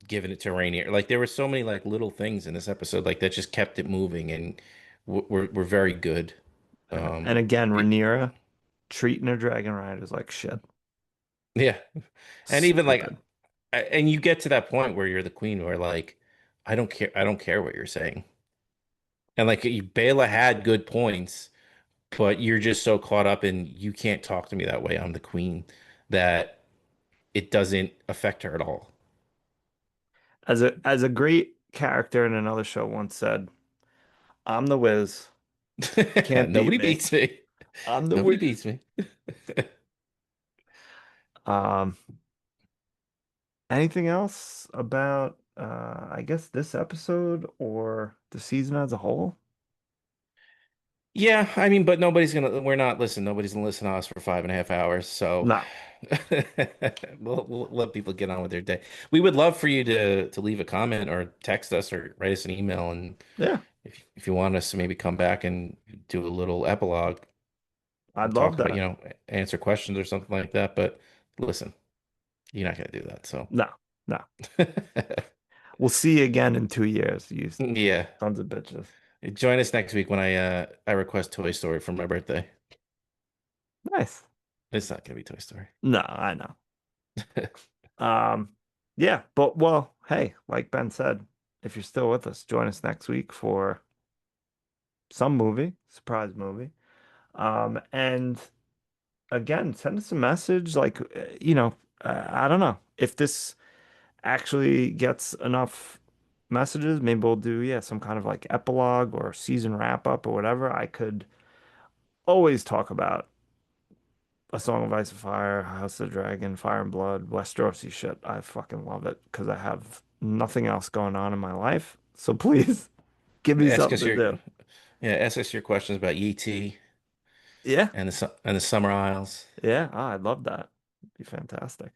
[SPEAKER 2] giving it to Rainier. Like there were so many like little things in this episode like that just kept it moving and were very good.
[SPEAKER 3] Yeah. And
[SPEAKER 2] Um,
[SPEAKER 3] again,
[SPEAKER 2] y-
[SPEAKER 3] Rhaenyra treating her dragon riders like shit.
[SPEAKER 2] yeah, and even like,
[SPEAKER 3] Stupid.
[SPEAKER 2] and you get to that point where you're the queen, where like, I don't care what you're saying, and like Bela had good points, but you're just so caught up in you can't talk to me that way. I'm the queen that it doesn't affect her at all.
[SPEAKER 3] As a great character in another show once said, I'm the whiz. Can't beat
[SPEAKER 2] Nobody
[SPEAKER 3] me.
[SPEAKER 2] beats me.
[SPEAKER 3] I'm the
[SPEAKER 2] Nobody
[SPEAKER 3] whiz.
[SPEAKER 2] beats me.
[SPEAKER 3] Um, anything else about I guess this episode or the season as a whole?
[SPEAKER 2] Yeah, but nobody's gonna listen to us for 5.5 hours, so
[SPEAKER 3] No.
[SPEAKER 2] we'll let people get on with their day. We would love for you to leave a comment or text us or write us an email, and
[SPEAKER 3] Yeah,
[SPEAKER 2] if you want us to maybe come back and do a little epilogue
[SPEAKER 3] I'd
[SPEAKER 2] and
[SPEAKER 3] love
[SPEAKER 2] talk about,
[SPEAKER 3] that.
[SPEAKER 2] answer questions or something like that. But listen, you're not gonna do that, so
[SPEAKER 3] No, no. We'll see you again in 2 years, you
[SPEAKER 2] yeah.
[SPEAKER 3] sons of bitches.
[SPEAKER 2] Join us next week when I request Toy Story for my birthday.
[SPEAKER 3] Nice.
[SPEAKER 2] It's not gonna be Toy Story.
[SPEAKER 3] No, I know. Um, yeah, but well, hey, like Ben said, if you're still with us, join us next week for some movie, surprise movie. And again, send us a message. Like, I don't know if this actually gets enough messages. Maybe we'll do, yeah, some kind of like epilogue or season wrap up or whatever. I could always talk about A Song of Ice and Fire, House of the Dragon, Fire and Blood, Westerosi shit. I fucking love it because I have nothing else going on in my life. So please give me
[SPEAKER 2] Ask
[SPEAKER 3] something
[SPEAKER 2] us
[SPEAKER 3] to
[SPEAKER 2] your
[SPEAKER 3] do.
[SPEAKER 2] Yeah, ask us your questions about Yee
[SPEAKER 3] Yeah.
[SPEAKER 2] and the Summer Isles.
[SPEAKER 3] Yeah. Oh, I'd love that. It'd be fantastic.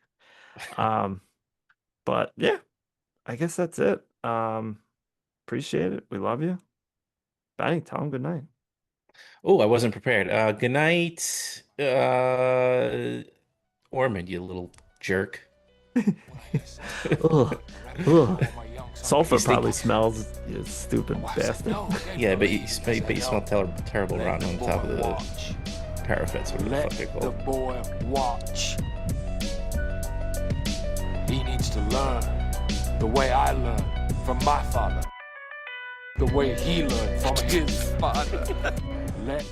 [SPEAKER 3] Um, but yeah, I guess that's it. Appreciate it. We love you. Benny, tell him good night.
[SPEAKER 2] Oh, I wasn't prepared. Good night, Ormond, you little jerk.
[SPEAKER 3] Ugh. Ugh.
[SPEAKER 2] You
[SPEAKER 3] Sulfur
[SPEAKER 2] stink.
[SPEAKER 3] probably smells, you stupid bastard.
[SPEAKER 2] Yeah, but you smell terrible rotten on top of the parapets, or whatever the
[SPEAKER 1] Let
[SPEAKER 2] fuck they're
[SPEAKER 1] the
[SPEAKER 2] called.
[SPEAKER 1] boy watch. He needs to learn the way I learned from my father, the way he learned from his father. Let